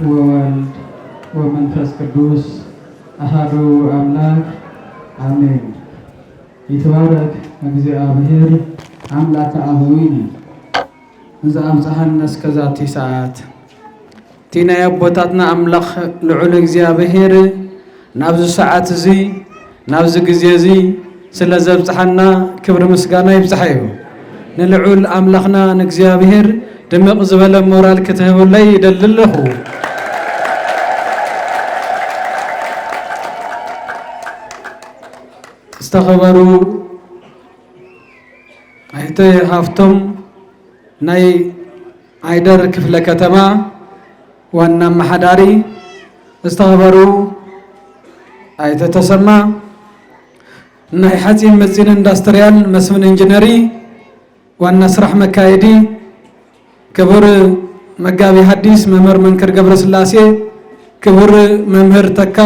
ወወልድ ወመንፈስ ቅዱስ አሐዱ አምላክ አሜን። ይትባረክ እግዚአብሔር አምላከ አበዊነ ዘአምጽሐነ እስከ ዛቲ ሰዓት። ቲና የአቦታትና አምላኽ ልዑል እግዚአብሔር ናብዚ ሰዓት እዚ ናብዚ ግዜ እዚ ስለ ዘብጽሐና ክብሪ ምስጋና ይብጽሐ እዩ። ንልዑል አምላኽና ንእግዚአብሔር ድምቕ ዝበለ ሞራል ክትህብለይ ይደሊ ኣለኹ። ዝተኸበሩ ኣይተ ሃፍቶም ናይ አይደር ክፍለ ከተማ ዋና አማሓዳሪ፣ ዝተኸበሩ ኣይተ ተሰማ ናይ ሓፂን መፂን ኢንዱስትሪያል መስፍን ኢንጂነሪ ዋና ስራሕ መካየዲ፣ ክቡር መጋቢ ሐዲስ መምህር መንክር ገብረስላሴ፣ ክቡር መምህር ተካ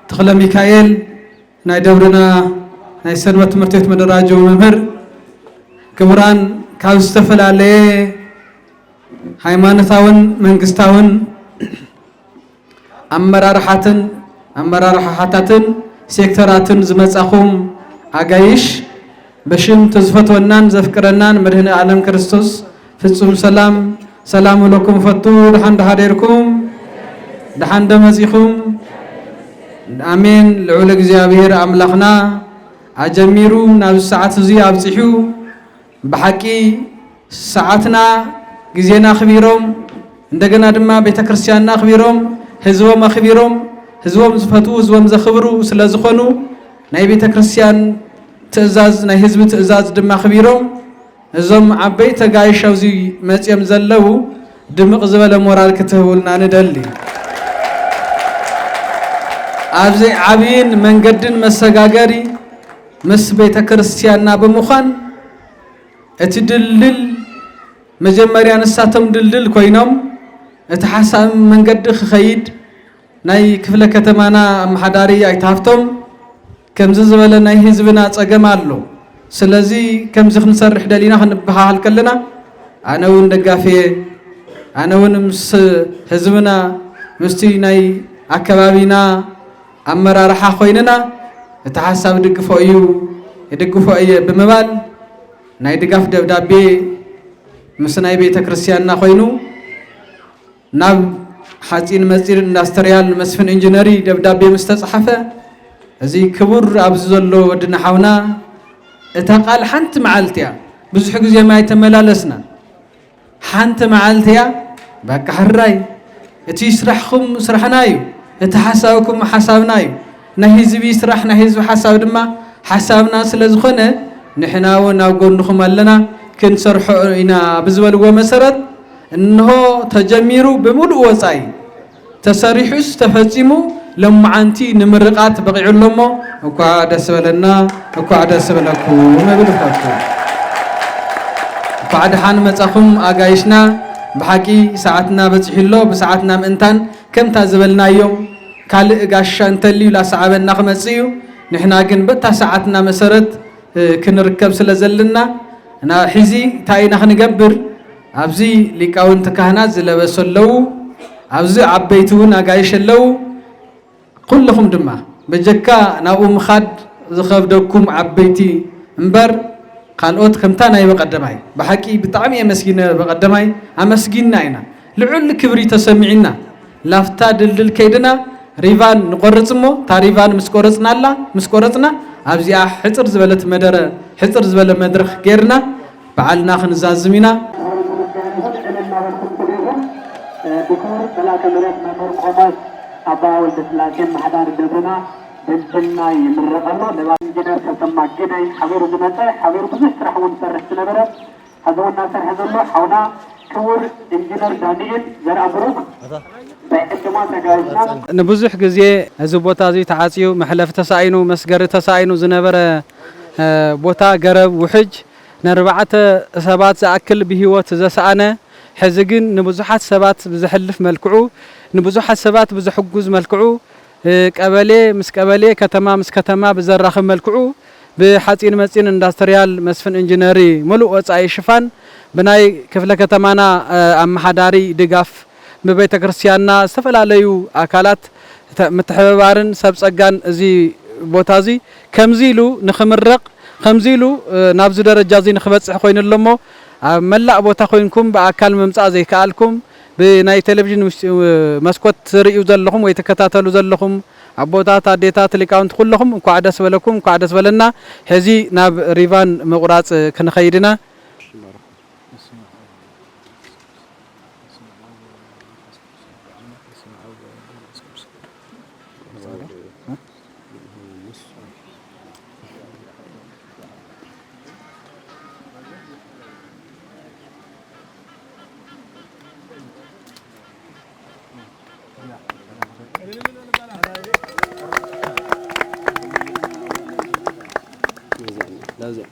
ተክለ ሚካኤል ናይ ደብርና ናይ ሰንበት ትምህርት ቤት መደራጀው መምህር፣ ክቡራን ካብ ዝተፈላለየ ሃይማኖታውን መንግስታውን አመራርሓታትን ሴክተራትን ዝመጻኹም አጋይሽ በሽም ተዝፈትወናን ዘፍቅረናን መድህነ ዓለም ክርስቶስ ፍጹም ሰላም ለኩም ፈቱ ድሓን ደሃደርኩም ድሓን ደመጺኹም አሜን። ልዑል እግዚአብሔር አምላኽና አጀሚሩ ናብ ሰዓት እዚ አብጽሑ በሐቂ ሰዓትና ጊዜና አኽቢሮም እንደገና ድማ ቤተክርስቲያንና አኽቢሮም ህዝቦም አኽቢሮም ህዝቦም ዝፈትው ህዝቦም ዘኽብሩ ስለ ዝኾኑ ናይ ቤተክርስቲያን ትእዛዝ ናይ ህዝቢ ትእዛዝ ድማ አኽቢሮም እዞም ዓበይ ተጋይሽ ኣብዚ መጽኦም ዘለው ድምቕ ዝበለ ሞራል ክትህቡልና ንደሊ። ኣብዚ ዓብይን መንገድን መሰጋገሪ ምስ ቤተክርስቲያንና ብምዃን እቲ ድልድል መጀመርያ ንሳቶም ድልድል ኮይኖም እቲ ሓሳብ መንገዲ ክኸይድ ናይ ክፍለ ከተማና አመሓዳሪ ኣይተሃፍቶም ከምዚ ዝበለ ናይ ህዝብና ፀገም ኣሎ። ስለዚ ከምዚ ክንሰርሕ ደሊና ክንበሃል ከለና ኣነ እውን ደጋፊየ ኣነ እውን ምስ ህዝብና ምስቲ ናይ ኣከባቢና ኣመራርሓ ኮይንና እቲ ሓሳብ ድግፎ እዩ የድግፎ እየ ብምባል ናይ ድጋፍ ደብዳቤ ምስ ናይ ቤተክርስቲያንና ኮይኑ ናብ ሓፂን መፂን ኢንዱስትሪያል መስፍን ኢንጂነሪ ደብዳቤ ምስ ተጻሕፈ እዚ ክቡር ኣብዚ ዘሎ ወድና ሓውና እታ ቃል ሓንቲ መዓልቲ እያ። ብዙሕ ግዜ ማይ ተመላለስና ሓንቲ መዓልቲ እያ። በቃ ሕራይ እቲ ስራሕኩም ስራሕና እዩ፣ እቲ ሓሳብኩም ሓሳብና እዩ። ናይ ህዝቢ ስራሕ ናይ ህዝቢ ሓሳብ ድማ ሓሳብና ስለ ዝኾነ ንሕና እውን ኣብ ጎንኹም ኣለና ክንሰርሖ ኢና ብዝበልዎ መሰረት እንሆ ተጀሚሩ ብምሉእ ወፃኢ ተሰሪሑስ ተፈጺሙ ለማዓንቲ ንምርቃት በቂዑሎሞ እኳ ደስ በለና እኳ ደስ በለኩም መብልፋቱ እኳ ድሓን መጻኹም አጋይሽና በሐቂ ሰዓትና በጽሒሎ በሰዓትና ምእንታን ከምታ ዝበልናዮም ካልእ ጋሻ እንተልዩ ላሰዓበና ክመጽዩ ንሕና ግን በታ ሰዓትና መሰረት ክንርከብ ስለ ዘለና እና ሒዚ ታይና ክንገብር ኣብዚ ሊቃውንቲ ካህናት ዝለበሰለው ኣብዚ ዓበይቲ እውን አጋይሽ ኣለው። ኩልኹም ድማ በጀካ ናብኡ ምኻድ ዝኸብደኩም ዓበይቲ እምበር ካልኦት ከምታ ናይ በቀደማይ በሐቂ ብጣዕሚ የመስጊነ በቀደማይ አመስጊና ኢና ልዑል ክብሪ ተሰሚዕና ላፍታ ድልድል ከይድና ሪቫን ንቆርጽሞ ታሪቫን ምስ ቆረጽና ኣብዚኣ ሕፅር ዝበለት መደረ ሕፅር ዝበለ መድረኽ ጌርና በዓልና ክንዛዝም ኢና። ብክቡር መላከ ምሕረት መምህር ቆሞስ አባ ወልደ ስላሴ ማሕዳር ደብርና ብልፅና ይምረቐሎ ለባ ኢንጂነር ተሰማ ግደይ ሓቢሩ ዝመፀ ሓቢሩ ብዙሕ ስራሕ እውን ዝሰርሕ ዝነበረ ሕዚ እውን እናሰርሐ ዘሎ ሓውና ክቡር ኢንጂነር ዳንኤል ዘርአብሩክ በዕድማ ተጋይዝና ንብዙሕ ግዜ እዚ ቦታ እዚ ተዓፅዩ መሕለፊ ተሳኢኑ መስገሪ ተሳኢኑ ዝነበረ ቦታ ገረብ ውሕጅ ንኣርባዕተ ሰባት ዝኣክል ብሂወት ዘሰኣነ ሕዚ ግን ንብዙሓት ሰባት ብዝሕልፍ መልክዑ ንብዙሓት ሰባት ብዝሕጉዝ መልክዑ ቀበሌ ምስ ቀበሌ ከተማ ምስ ከተማ ብዘራኽብ መልክዑ ብሓፂን መፂን ኢንዱስትሪያል መስፍን ኢንጂነሪ ሙሉእ ወፃኢ ሽፋን ብናይ ክፍለ ከተማና አመሓዳሪ ድጋፍ ببيت كريستياننا استفلاليو أكلات متحبارن سب صقان زي بوتازي كمزيلو نخمرق خمزيلو نابز درجة زي نخبصح خوين اللمو ملأ بوتا خوينكم بأكل ممصا زي كالكم بناي تلفزيون مسكوت تريو زلكم ويتكتاتلو زلكم عبوتات اديتات ليكاونت كلكم انكو عدس بلكم انكو عدس بلنا هزي ناب ريفان مقراص كنخيدنا لازم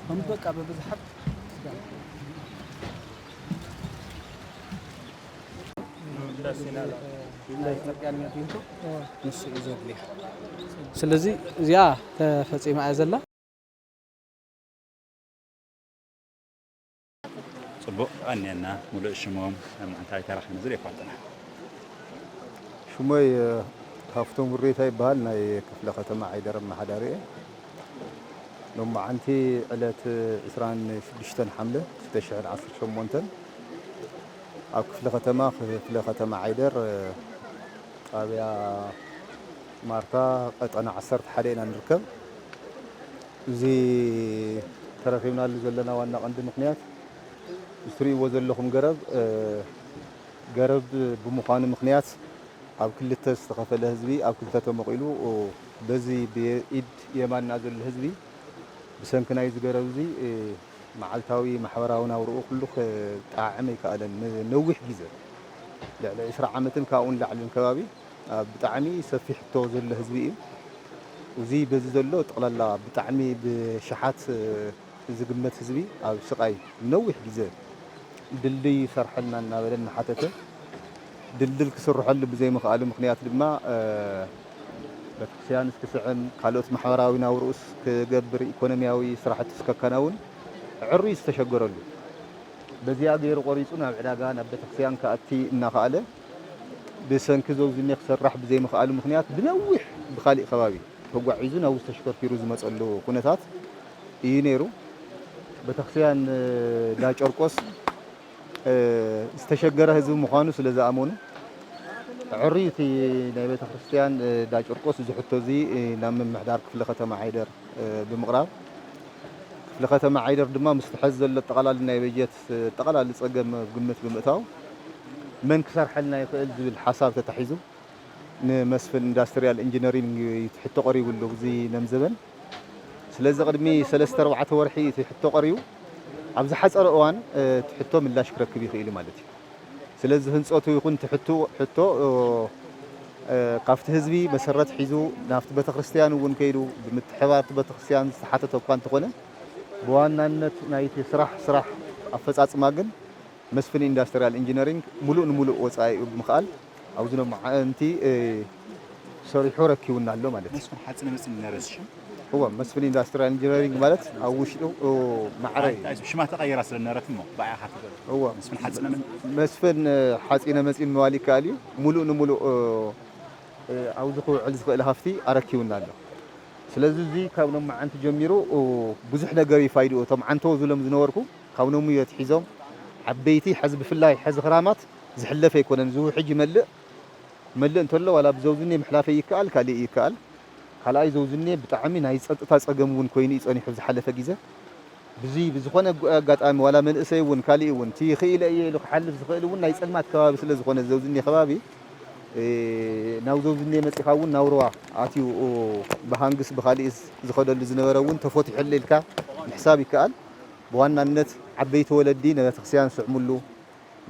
هم بقى ببزحت ስለዚህ እዚያ ተፈጺማ ያዘላ ጽቡቅ አንየና ሙሉእ ሽሞም ማዕንታይ ተራኽነ ዝር ይፋልጥና ሽሞይ ካፍቶም ውሬታ ይባሃል ናይ ክፍለ ከተማ ዓይደር ማሕዳሪ ሎም ማዓንቲ ዕለት 26 ሓምለ 2018 ኣብ ክፍለ ከተማ ዓይደር ጣብያ ማርታ ቀጠና 11 ኢና ንርከብ እዚ ተረኺብናሉ ዘለና ዋና ቀንዲ ምክንያት እትሪእዎ ዘለኹም ገረብ ብምዃኑ ምክንያት ኣብ ክልተ ዝተኸፈለ ህዝቢ ኣብ ክልተ ተመቂሉ በዚ ብኢድ የማና ዘሎ ህዝቢ ብሰንኪ ናይ ዝገረብ እዚ መዓልታዊ ማሕበራዊ ናብርኡ ኩሉ ጣዕመ ይከኣለን ነዊሕ ግዜ ልዕሊ 20 ዓመትን ካብኡን ላዕልን ከባቢ ብጣዕሚ ሰፊሕ ሕቶ ዘሎ ህዝቢ እዩ እዚ በዚ ዘሎ ጠቕላላ ብጣዕሚ ብሽሓት ዝግመት ህዝቢ ኣብ ስቃይ ነዊሕ ግዜ ድልድይ ሰርሐልና እናበለና ሓተተ ድልድል ክስርሐሉ ብዘይምኽኣሉ ምክንያት ድማ ቤተክርስትያን እስክስዕም ካልኦት ማሕበራዊ ናብርኡስ ክገብር ኢኮኖሚያዊ ስራሕቲ እስከከናውን ዕሩይ ዝተሸገረሉ በዚያ ገይሩ ቆሪፁ ናብ ዕዳጋ ናብ ቤተክርስትያን ከኣቲ እናኸኣለ ብሰንኪ ዘውዝኔ ክሰርሕ ብዘይምኽኣሉ ምክንያት ብነዊሕ ብኻሊእ ከባቢ ተጓዒዙ ናብ ተሽከርኪሩ ዝመፀሉ ኩነታት እዩ ነይሩ ቤተክርስትያን ዳጨርቆስ ዝተሸገረ ህዝቢ ምዃኑ ስለ ዝኣመኑ ዕሩይ እቲ ናይ ቤተክርስትያን ዳጨርቆስ ዝሕቶ እዚ ናብ ምምሕዳር ክፍለ ከተማ ዓይደር ብምቕራብ ክፍለ ከተማ ዓይደር ድማ ምስ ትሕዝ ዘሎ ጠቕላሊ ናይ በጀት ጠቕላሊ ፀገም ግምት ብምእታው መን ክሰርሐልና ይኽእል ዝብል ሓሳብ ተታሒዙ ንመስፍን ኢንዳስትሪያል ኢንጂነሪንግ ትሕቶ ቀሪቡሉ እዚ ነምዘበን ስለዚ ቅድሚ 3-4 ወርሒ ትሕቶ ቀሪቡ ኣብ ዝሓፀረ እዋን ትሕቶ ምላሽ ክረክብ ይኽእል ማለት እዩ ስለዚ ህንፀቱ ይኹን ትሕቶ ካብቲ ህዝቢ መሰረት ሒዙ ናብቲ ቤተክርስትያን እውን ከይዱ ብምትሕባርቲ ቤተክርስትያን ዝተሓተተ እኳ እንተኾነ ብዋናነት ናይቲ ስራሕ ኣፈፃፅማ ግን መስፍን ኢንዳስትሪያል ኢንጂነሪንግ ሙሉእ ንሙሉእ ወፃኢ ብምኽኣል ኣብዚ ሎም ዓንቲ ሰሪሑ ረኪቡና ኣሎ ማለት እዩ መስፍን ሓፂነ መፂን ነረስሽ هو مسفن إندستريال إنجينيرينج مالت أو وشو معري شو ما تغير أصلا نرتمه بقى خاطر هو مسفن حاسين مسئين موالي كالي ملو أو زخو علزق الهافتي أركيونا له سلازي كونهم مع أنت جميرو وبزح نجاري فايدو طبعا أنتو ظلم زنوركو كونهم يتحزم عبيتي حزب في الله حزب غرامات زحلة فيكون نزوه حج ملء أنت ولا بزوجني محلافي يكال كالي يكال خلاص زوجني بتعمي نايس تاسقمون كويني صني حفظ حلفه جيزه بزي بزخونه غاطامي ولا من اسي ون كالي ون تي خيل اي لو حلف زخيل ون نايس المات كبابي سلا زخونه زوجني خبابي ناو زوجني مصيخاون ناوروا اتيو بهانغس بخاليس زخدل زنبرون تفوتح ليلكا حسابي كال بوانانت عبيت ولدي نتخسيان سعملو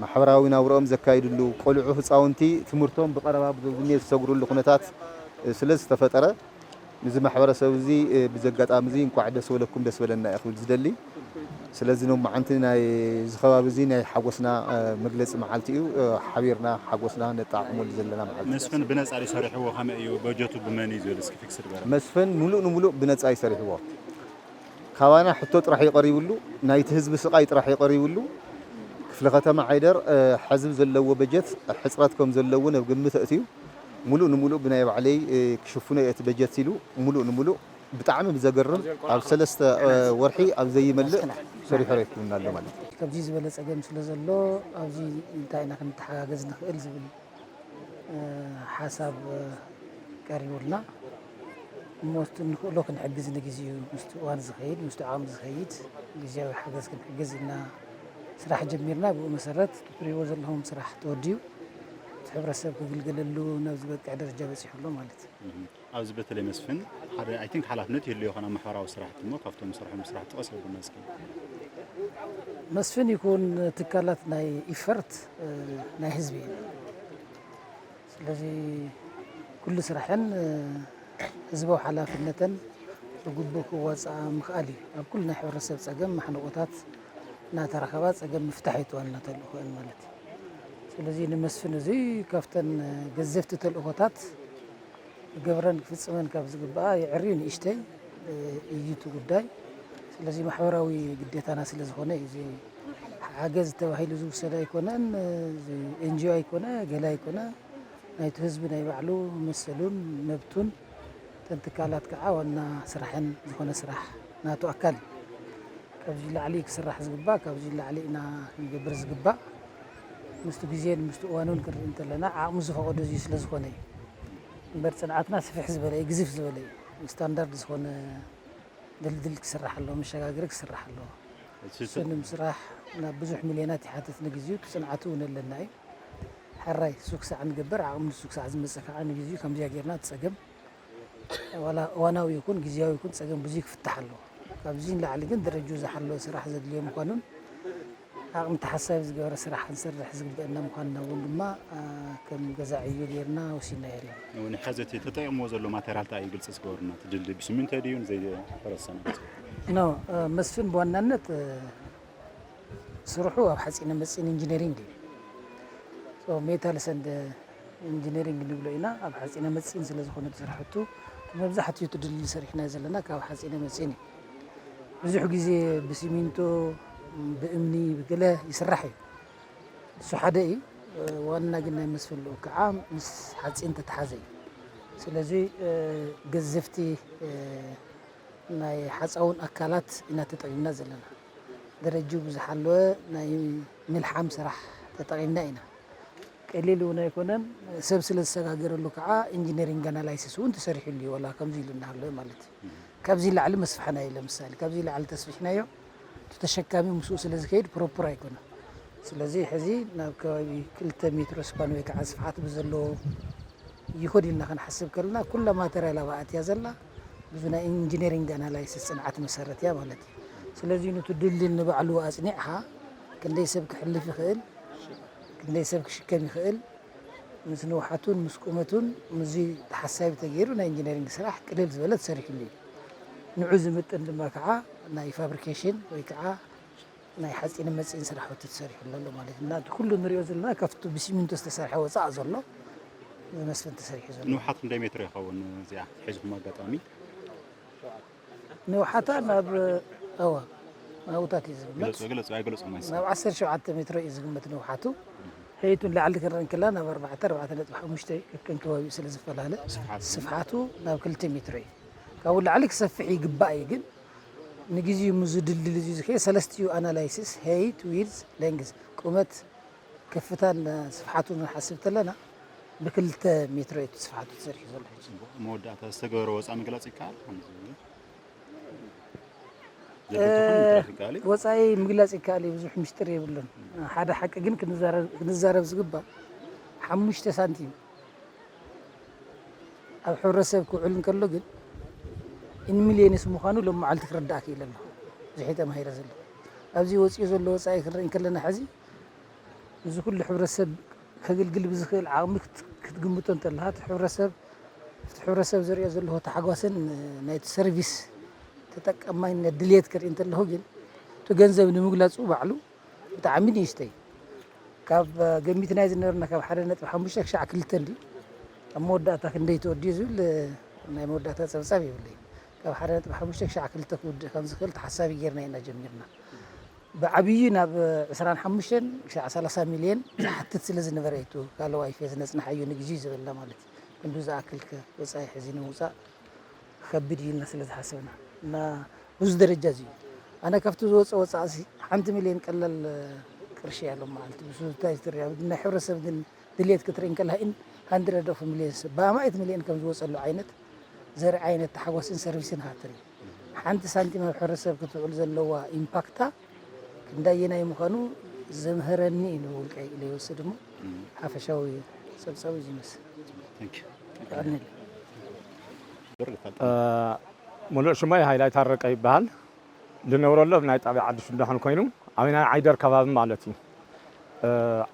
ማሕበራዊ ናብሮኦም ዘካይድሉ ቆልዑ ህፃውንቲ ትምህርቶም ብቀረባ ብዝብኒ ዝሰግሩሉ ኩነታት ስለ ዝተፈጠረ እዚ ማሕበረሰብ እዚ ብዘጋጣሚ እዚ እንኳዕ ደስ በለኩም ደስ በለና ይኽብል ዝደሊ ስለዚ ነው ማዓንቲ ናይ ዝኸባቢ እዚ ናይ ሓጎስና መግለፂ መዓልቲ እዩ ሓቢርና ሓጎስና ነጣዕመሉ ዘለና መዓልቲ መስፍን ብነፃ ይሰርሕዎ ከመይ እዩ በጀቱ ብመን እዩ ዝብል እስኪ ፊክስድ ገራ መስፍን ሙሉእ ንሙሉእ ብነፃ ይሰርሕዎ ካባና ሕቶ ጥራሕ ይቀሪብሉ ናይቲ ህዝቢ ስቃይ ጥራሕ ይቀሪብሉ ክፍለ ከተማ ዓይደር ሕዝብ ዘለዎ በጀት ሕፅረት ከም ዘለዎ ናብ ግምት እትዩ ሙሉእ ንሙሉእ ብናይ ባዕለይ ክሽፍኖ እቲ በጀት ኢሉ ሙሉእ ንሙሉእ ብጣዕሚ ብዘገርም ኣብ 3 ወርሒ ኣብ ዘይመልእ ሰሪሑ ረኪብና ኣሎ ማለት እዩ ከብዚ ዝበለ ፀገም ስለ ዘሎ ኣብዚ እንታይ ኢና ክንተሓጋገዝ ንኽእል ዝብል ሓሳብ ቀሪቡልና ሞስት ንክእሎ ክንሕግዝ ንግዚኡ ምስቲ እዋን ዝኸይድ ምስቲ ዓቕሚ ዝኸይድ ግዜያዊ ሓገዝ ክንሕግዝ ኢና ስራሕ ጀሚርና ብኡ መሰረት ትሪእዎ ዘለኹም ስራሕ ተወዲዩ ሕብረተሰብ ክግልገለሉ ናብ ዝበቅዕ ደረጃ በፂሑሎ ማለት እዩ ኣብዚ በተለይ መስፍን ሓደ አይ ቲንክ ሓላፍነት የድልዮ ይኾና ማሕበራዊ ስራሕቲ እሞ ካብቶም ስራሖም ስራሕ ጥቐስ የብሉና እስኪ መስፍን ይኩን ትካላት ናይ ኢፈርት ናይ ህዝቢ እዩ ስለዚ ኩሉ ስራሕን ህዝባዊ ሓላፍነተን ብግቡእ ክወፅኣ ምኽኣል እዩ ኣብ ኩሉ ናይ ሕብረተሰብ ፀገም ማሕነቆታት እናተረኸባ ፀገም ምፍታሕ ይተዋልና ተልእኾን ማለት እዩ ስለዚ ንመስፍን እዚ ካብተን ገዘፍቲ ተልእኾታት ገብረን ክፍፅመን ካብ ዝግባኣ የዕርዩ ንእሽተይ እዩ እቲ ጉዳይ ስለዚ ማሕበራዊ ግዴታና ስለ ዝኾነ እዚ ሓገዝ ተባሂሉ ዝውሰድ ኣይኮነን ኤንጂኦ ኣይኮነ ገለ ኣይኮነ ናይቲ ህዝቢ ናይ ባዕሉ መሰሉን መብቱን ተን ትካላት ከዓ ዋና ስራሕን ዝኾነ ስራሕ ናቱ ኣካል ካብዚ ላዕሊ ክስራሕ ዝግባእ ካብዚ ላዕሊ ኢና ክንገብር ዝግባእ ምስቲ ግዜን ምስቲ እዋኑን ክንርኢ እንተለና ዓቕሚ ዝፈቐዶ እዚ ስለ ዝኾነ እዩ እምበር ፅንዓትና ስፍሕ ዝበለ እዩ ግዝፍ ዝበለ እዩ ስታንዳርድ ዝኾነ ድልድል ክስራሕ ኣለዎ መሸጋገሪ ክስራሕ ኣለዎ ስንም ስራሕ ናብ ብዙሕ ሚልዮናት ይሓትት ንግዚኡ ፅንዓቱ እውን ኣለና እዩ ሓራይ ሱክሳዕ ንገበር ዓቕሚ ሱክሳዕ ዝመፅእ ከዓ ንግዚኡ ከምዚያ ጌርና ትፀገም ዋላ እዋናዊ ይኩን ግዜያዊ ይኩን ፀገም ብዙ ክፍታሕ ኣለዎ ካብዚ ንላዕሊ ግን ደረጅኡ ዝሓለወ ስራሕ ዘድልዮ ምኳኑን ዓቕሚ ተሓሳቢ ዝገበረ ስራሕ ክንሰርሕ ዝግበአና ምኳንና እውን ድማ ከም ገዛዕዮ ጌርና ወሲና የለ እውን ሓዘት ተጠቂምዎ ዘሎ ማቴሪያል ታይ ግልጽ ዝገበርና ትድልድል ብስሚንቶ ድዩን ዘይፈረሰና ኖ መስፍን በዋናነት ስርሑ ኣብ ሓፂነ መፂን ኢንጂነሪንግ እዩ ሜታል ሰንድ ኢንጂነሪንግ ንብሎ ኢና ኣብ ሓፂነ መፂን ስለ ዝኾነ ስራሕቱ መብዛሕትኡ ትድልድል ሰሪሕና ዘለና ካብ ሓፂነ መፂን እዩ ብዙሕ ግዜ ብሲሚንቶ ብእምኒ ብገለ ይስራሕ እዩ እሱ ሓደ እዩ ዋና ግን ናይ መስፍን ልኡ ከዓ ምስ ሓፂን ተተሓዘ እዩ ስለዚ ገዘፍቲ ናይ ሓፃውን ኣካላት ኢና ተጠቂምና ዘለና ደረጅኡ ብዝሓለወ ናይ ምልሓም ስራሕ ተጠቂምና ኢና ቀሊል እውን ኣይኮነን ሰብ ስለ ዝሰጋገረሉ ከዓ ኢንጂነሪንግ ኣናላይሲስ እውን ተሰሪሑሉ እዩ ዋላ ከምዚ ኢሉ እናሃለወ ማለት እዩ ካብዚ ላዕሊ መስፍሕና እዩ ለምሳሌ ካብዚ ላዕሊ ተስፊሕናዮ ተሸካሚ ምስኡ ስለ ዝከይድ ፕሮፐር ኣይኮነ ስለዚ ሕዚ ናብ ከባቢ 2 ሜትሮ ስፓን ወይ ከዓ ስፍሓት ብዘለዎ ይኸድ ኢልና ክንሓስብ ከለና ኩላ ማቴሪያል ኣብኣ እትያ ዘላ ብዙ ናይ ኢንጂነሪንግ ኣናላይሲስ ፅንዓት መሰረት እያ ማለት እዩ ስለዚ ነቲ ድልድል ንባዕሉ ኣፅኒዕኻ ክንደይ ሰብ ክሕልፍ ይኽእል ክንደይ ሰብ ክሽከም ይኽእል ምስ ንውሓቱን ምስ ቁመቱን ምዚ ተሓሳቢ ተገይሩ ናይ ኢንጂነሪንግ ስራሕ ቅልል ዝበለ ተሰሪሑሉ እዩ ንዑ ዝምጥን ድማ ከዓ ናይ ፋብሪኬሽን ወይ ከዓ ናይ ሓፂነ መፂን ስራሕቲ ተሰሪሑሉ ኣሎ ማለት እዩ ናቲ ኩሉ ንሪኦ ዘለና ካብቲ ብሲሚንቶ ዝተሰርሐ ወፃእ ዘሎ መስፍን ተሰሪሑ ዘሎ ንውሓት ክንደይ ሜትሮ ይኸውን እዚኣ ሒዝኩም ኣጋጣሚ ንውሓታ ናብ ናብታት እዩ ዝግመት ናብ 17 ሜትሮ እዩ ዝግመት ንውሓቱ ሕይቱን ላዕሊ ክንርኢ ከለና ናብ 4.5 ከከም ከባቢኡ ስለ ዝፈላለ ስፍሓቱ ናብ 2 ሜትሮ እዩ ካብኡ ላዕሊ ክሰፍሕ ይግባእ እዩ ግን ንግዚኡ ምዝድልድል እዚ ዝከየ ሰለስቲኡ ኣናላይሲስ ሄይት ዊድዝ ሌንግዝ ቁመት ከፍታን ስፍሓቱን ንሓስብ ተለና ብ2 ሜትሮ እዩ ስፍሓቱ ተሰሪሑ ዘሎ መወዳእታ ዝተገበረ ወፃኢ ምግላፅ ይከኣል ወፃኢ ምግላፅ ይከኣል እዩ ብዙሕ ምስጢር የብሉን ሓደ ሓቂ ግን ክንዛረብ ዝግባእ 5 ሳንቲም ኣብ ሕብረተሰብ ክውዕል እንከሎ ግን ኢንሚልየንስ ምዃኑ ሎም መዓልቲ ክርዳእ ክኢለ ኣለኹ ዝሒተ ማሂረ ዘሎ ኣብዚ ወፂኡ ዘሎ ወፃኢ ክንርኢ ከለና ሕዚ እዚ ኩሉ ሕብረተሰብ ከገልግል ብዝኽእል ዓቕሚ ክትግምቶ እንተለካ ሕብረተሰብ ዝሪኦ ዘለዎ ተሓጓስን ናይቲ ሰርቪስ ተጠቃማይነት ድሌት ክርኢ እንተለኹ ግን እቲ ገንዘብ ንምግላፁ ባዕሉ ብጣዕሚ ንእሽተይ ካብ ገሚትናይ ዝነበርና ካብ 1.5 ክሳብ 2 ድዩ ኣብ መወዳእታ ክንደይ ተወዲኡ ዝብል ናይ መወዳእታ ፀብፃብ የብለይ ካብ 1.5 ክሳብ 2 ክውድእ ከም ዝኽእል ተሓሳቢ ጌርና ኢና ጀሚርና ብዓብዪ ናብ 25 ክሳብ 30 ሚልዮን ዝሓትት ስለ ዝነበረ እዩ ካልኣይ ፌዝ ነፅናሓዮ ንግዚ ዝብልና ማለት እዩ ክንዱ ዝኣክል ወፃኢ ሕዚ ንምውፃእ ከቢድ ኢልና ስለ ዝሓሰብና እና ብዙ ደረጃ እዩ ኣነ ካብቲ ዝወፀ ወፃኢ 1 ሚልዮን ቀለል ቅርሺ ያለው ማለት ብዙ ታይ ትሪያ ናይ ሕብረተሰብ ግን ድሌት ክትርኢ ከለካ 100 ሚልዮን በኣማይት ሚልዮን ከም ዝወፀሉ ዓይነት ዘርኢ ዓይነት ተሓጓስን ሰርቪስን ሃትሪ ሓንቲ ሳንቲም ኣብ ሕብረተሰብ ክትውዕል ዘለዋ ኢምፓክታ ክንዳየናይ ምዃኑ ዘምህረኒ እዩ ውልቀይ ኢለ ይወስድ እሞ ሓፈሻዊ ፀብፃብ እዩ ዝመስል ሙሉእ ሽመይ ሃይላይ ታረቀ ይበሃል ዝነብረሉ ናይ ጣብያ ዓዲ ሽንዳሕን ኮይኑ ኣብ ናይ ዓይደር ከባቢ ማለት እዩ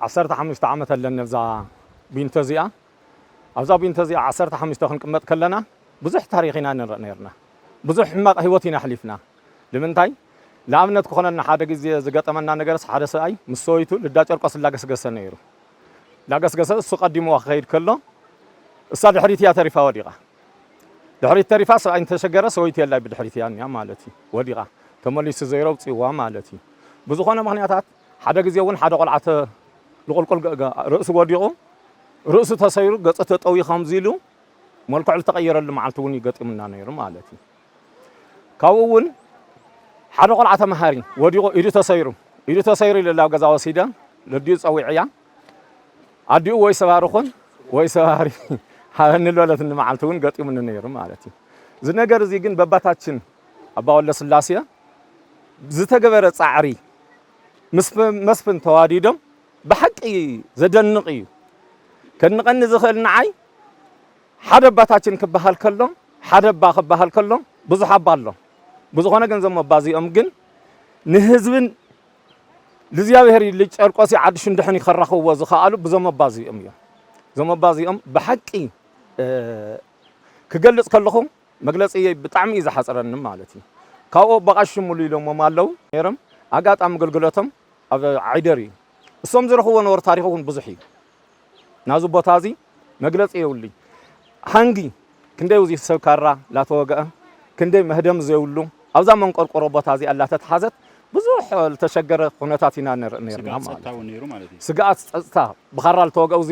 15 ዓመት ኣለኒ ኣብዛ ቢንቶ እዚኣ ኣብዛ ቢንቶ እዚኣ 15 ክንቅመጥ ከለና ብዙሕ ታሪክ ኢና ንርኢ ነርና ብዙሕ ሕማቕ ህይወት ኢና ሓሊፍና ንምንታይ ንኣብነት ክኾነና ሓደ ግዜ ዝገጠመና ነገርስ ሓደ ሰብኣይ ምስ ሰበይቱ ልዳ ጨርቆስ ላገስገሰ ነይሩ ላገስገሰ እሱ ቀዲምዋ ክኸይድ ከሎ እሳ ድሕሪት እያ ተሪፋ ወዲቓ ድሕሪት ተሪፋ ሰብኣይ እንተሸገረ ሰበይቱ የላይ ብድሕሪት እያ እኒኣ ማለት እዩ ወዲቓ ተመሊሱ ዘይረውፅዋ ማለት እዩ ብዝኾነ ምክንያታት ሓደ ግዜ እውን ሓደ ቆልዓተ ዝቁልቁል ርእሱ ወዲቑ ርእሱ ተሰይሩ ገፁ ተጠዊ ከምዚ ኢሉ መልክዑ ተቐየረሉ መዓልቲ እውን ይገጢሙና ነይሩ ማለት እዩ ካብኡ እውን ሓደ ቆልዓ ተምሃሪ ወዲቑ ኢዱ ተሰይሩ ኢሉ ናብ ገዛ ወሲደ ለዲኡ ፀዊዕ እያ ኣዲኡ ወይ ሰባሪ ኹን ወይ ሰባሪ ሃበኒ ልበለት መዓልቲ እውን ገጢሙኒ ነይሩ ማለት እዩ እዚ ነገር እዚ ግን በባታችን ኣባ ወለስላሴ ዝተገበረ ፃዕሪ መስፍን ተዋዲዶም ብሓቂ ዘደንቕ እዩ ከንቐኒ ዝኽእል ንዓይ ሓደ ኣባታችን ክበሃል ከሎ ሓደ ኣባ ክበሃል ከሎ ብዙሕ ኣባ ኣሎ ብዝኾነ ገንዘብ መባዚኦም ግን ንህዝብን ለእግዚአብሔር ጨርቆስ ዓዲ ሽንድሕን ይኸራኽብዎ ዝኽኣሉ ብዞም መባዚኦም እዮም ዞም መባዚኦም ብሓቂ ክገልጽ ከለኹ መግለፂ ብጣዕሚ እዩ ዝሓፅረኒ ማለት እዩ ካብኡ በቓሽ ሙሉ ኢሎሞም ኣለው ነይሮም ኣጋጣሚ ግልግሎቶም ኣብ ዓይደር እዩ እሶም ዝረኽብዎ ነበሩ ታሪክ እውን ብዙሕ እዩ ናዙ ቦታ እዚ መግለፂ የብሉኝ ሃንጊ ክንደይ ውዚ ሰብ ካራ ላተወግአ ክንደይ መህደም ዘይብሉ ኣብዛ መንቆርቆሮ ቦታ እዚ ኣላተተሓዘት ብዙሕ ዝተሸገረ ኩነታት ኢና ንርኢ ነርና ማለት እዩ ስጋኣት ፀጥታ ብኻራ ዝተወግአ እዚ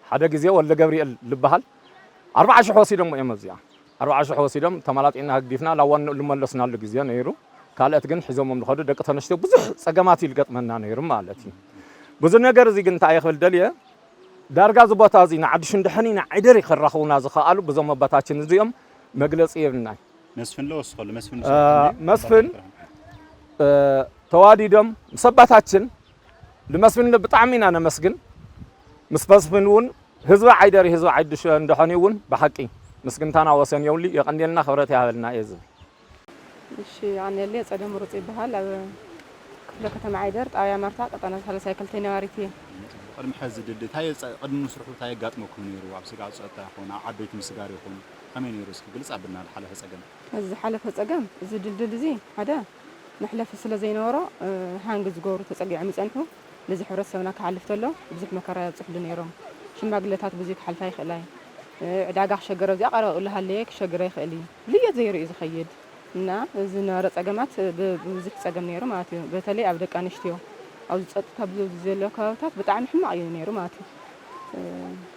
ሓደ ግዜ ወለ ገብርኤል ዝበሃል 40,000 ወሲዶም እዮም እዚኣ 40,000 ወሲዶም ተመላጢና ህግዲፍና ላዋን ልመለስናሉ ግዜ ነይሩ ካልኦት ግን ሒዞሞም ዝኸዱ ደቂ ተነስትዮ ብዙሕ ፀገማት ይልገጥመና ነይሩ ማለት እዩ ብዙ ነገር እዚ ግን እንታይ ይኽእል ደልየ ዳርጋ እዚ ቦታ እዚ ንዓዲ ሽንድሕኒ ንዓይደር ይኸራኽቡና ዝኽኣሉ ብዞም ኣባታችን እዚኦም መግለፂ የብልና መስፍን ለወስኸሉ መስፍን ተዋዲዶም ምስ ኣባታችን ንመስፍን ብጣዕሚ ኢና ነመስግን ምስ መስፍን እውን ህዝቢ ዓይደር ህዝቢ ዓዲ ሽንድሕኒ እውን ብሓቂ ምስግንታና ወሰን የብሉ የቐንዴልና ክብረት ያህበልና እየ ዝብል እሺ ኣነለ ፀደም ሩፅ ይበሃል ኣብ ክፍለ ከተማ ዓይደር ጣብያ ማርታ ቀጠና 3 ነዋሪት እየ ቅድሚ ሕዚ ድልት ሃይ ቅድሚ ምስርሑ እንታይ የጋጥመኩም ነይሩ ኣብ ስጋኣት ፀጥታ ይኹን ኣብ ዓበይቲ ምስጋር ይኹን ከመይ ነይሩ እስኪ ግልጽ ኣብልና ዝሓለፈ ፀገም እዚ ሓለፈ ፀገም እዚ ድልድል እዚ ሓደ መሕለፊ ስለ ዘይነበሮ ሃንጊ ዝገብሩ ተፀጊዖም ይፀንሑ ነዚ ሕብረተሰብና ክሓልፍ ተሎ ብዙሕ መከራ የብፅሕሉ ነይሮም ሽማግለታት ብዙ ክሓልፋ ይኽእላይ ዕዳጋ ክሸገረ እዚኣ ቀረብኡሉ ሃለየ ክሸገረ ይኽእል እዩ ልየት ዘይርኡ ዝኸይድ እና እዚ ነበረ ፀገማት ብብዙሕ ፀገም ነይሩ ማለት እዩ በተለይ ኣብ ደቂ ኣንስትዮ ኣብዚ ፀጥታ ብዙሕ ዘሎ ከባቢታት ብጣዕሚ ሕማቕ እዩ ነይሩ ማለት እዩ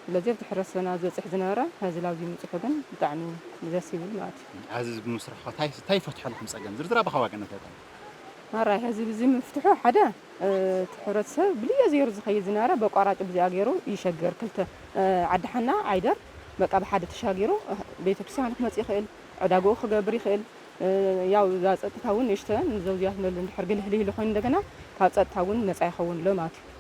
ስለዚ ኣብቲ ሕብረተሰብና ዝበፅሕ ዝነበረ ሕዚ ላብዚ ምፅሑ ግን ብጣዕሚ ደስ ይብል ማለት እዩ ሕዚ ብምስርሑ እንታይ ይፈትሐልኩም ፀገም ዝርዝራ ብኸዋቅነት ይጠ ማራይ ሕዚ ብዚ ምፍትሑ ሓደ እቲ ሕብረተሰብ ብልየ ዘይሩ ዝኸይድ ዝነበረ በቋራጭ ብዚኣ ገይሩ ይሸገር ክልተ ዓዲ ሓና ዓይደር በቃ ብሓደ ተሻጊሩ ቤተክርስትያን ክመፅእ ይኽእል ዕዳግኡ ክገብር ይኽእል ያው ፀጥታ እውን ንእሽተን ዘውዝያት ነሉ እንድሕር ግልህልህ ኢሉ ኮይኑ እንደገና ካብ ፀጥታ እውን ነፃ ይኸውን ሎ ማለት እዩ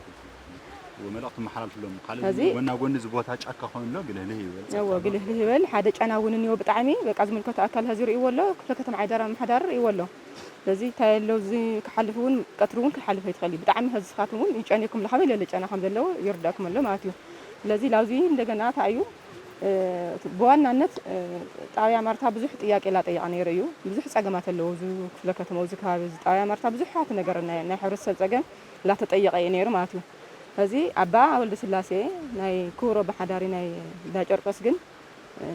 ወመላእኽቲ መሓላልፍሎም ካልእ ወና ጎኒ እዚ ቦታ ጫካ ኮይኑሎ ግልህልህ ይበል ያው ግልህልህ ይበል ሓደ ጨና እውን እንዮ ብጣዕሚ በቃ ዝምልከቱ ኣካል ህዚ ርእይዎ ኣሎ ክፍለ ከተማ ዓይደር ኣመሓዳሪ ርእይዎ ኣሎ ስለዚ ታየለው እዚ ክሓልፉን ቀትሩን ክሓልፍ ይትኸሊ ብጣዕሚ ህዝኻትውን ይጨኒኩም ለኸበ ለጨና ከም ዘለዎ ይርዳኩም ኣሎ ማለት እዩ ስለዚ ላውዚ እንደገና ታዩ በዋናነት ጣብያ ማርታ ብዙሕ ጥያቄ ላጠይቃ ነይሩ እዩ ብዙሕ ፀገማት ኣለዎ እዚ ክፍለ ከተማው እዚ ከባቢ ጣብያ ማርታ ብዙሓት ነገር ናይ ሕብረተሰብ ፀገም ላተጠየቀ እዩ ነይሩ ማለት እዩ እዚ ኣባ ወልደ ስላሴ ናይ ክብሮ በሓዳሪ ናይ ዳጨርቆስ ግን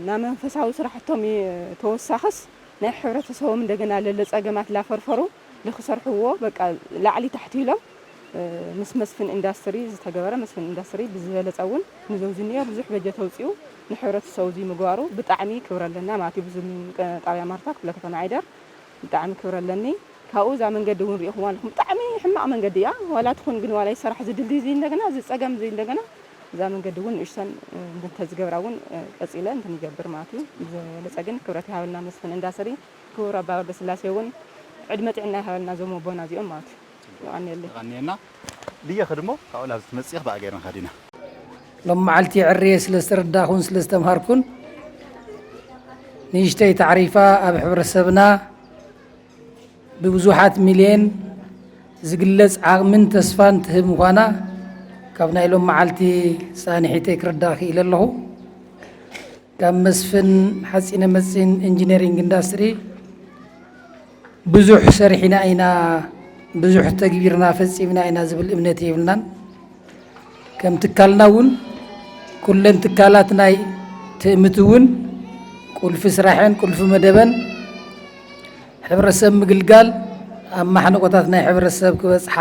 ና መንፈሳዊ ስራሕቶም ተወሳኽስ ናይ ሕብረተሰቦም እንደገና ለፀገማት ላፈርፈሩ ልኽሰርሕዎ በቃ ላዕሊ ታሕቲ ኢሎም ምስ መስፍን ኢንዳስትሪ ዝተገበረ መስፍን ኢንዳስትሪ ብዝበለፀ እውን ንዘውዝኒዮ ብዙሕ በጀት ተውፅኡ ንሕብረተሰቡ እዚ ምግባሩ ብጣዕሚ ክብረለና ማለት እዩ ጣብያ ማርታ ክፍለ ከተማ ዓይደር ብጣዕሚ ክብረለኒ ካብኡ እዛ መንገዲ እውን ሪኢኹም ኣለኹም ብጣዕሚ ሕማቕ መንገዲ እያ ዋላ ትኹን ግን ዋላ ይስራሕ ዝድልድል እዚ እንደገና ዝፀገም እዚ እንደገና እዛ መንገዲ እውን ንእሽተን እንተዝገብራ እውን ቀፂለ እንተንገብር ማለት እዩ ዝበለፀ ግን ክብረት ይሃበልና መስፍን ኢንዳስትሪ ክቡር ኣባ ወልደ ስላሴ እውን ዕድመ ጥዕና ይሃበልና እዞም ኣቦና እዚኦም ማለት እዩ ይቀኒየና ልየ ክድሞ ካብኡ ላብ ትመፅእ ክበኣ ገይረን ከዲና ሎም መዓልቲ ዕርየ ስለ ዝተረዳኹን ስለ ዝተምሃርኩን ንእሽተይ ታዕሪፋ ኣብ ሕብረተሰብና ብብዙሓት ሚልዮን ዝግለጽ ዓቕምን ተስፋን ትህብ ምዃና ካብ ናይ ሎም መዓልቲ ፃኒሒተይ ክርዳእ ክኢለ ኣለኹ ካብ መስፍን ሓፂነ መፂን ኢንጂነሪንግ ኢንዳስትሪ ብዙሕ ሰሪሕና ኢና ብዙሕ ተግቢርና ፈፂምና ኢና ዝብል እምነት የብልናን ከም ትካልና እውን ኩለን ትካላት ናይ ትእምት እውን ቁልፊ ስራሕን ቁልፊ መደበን ሕብረተሰብ ምግልጋል ኣብ ማሕነቆታት ናይ ሕብረተሰብ ክበፅሓ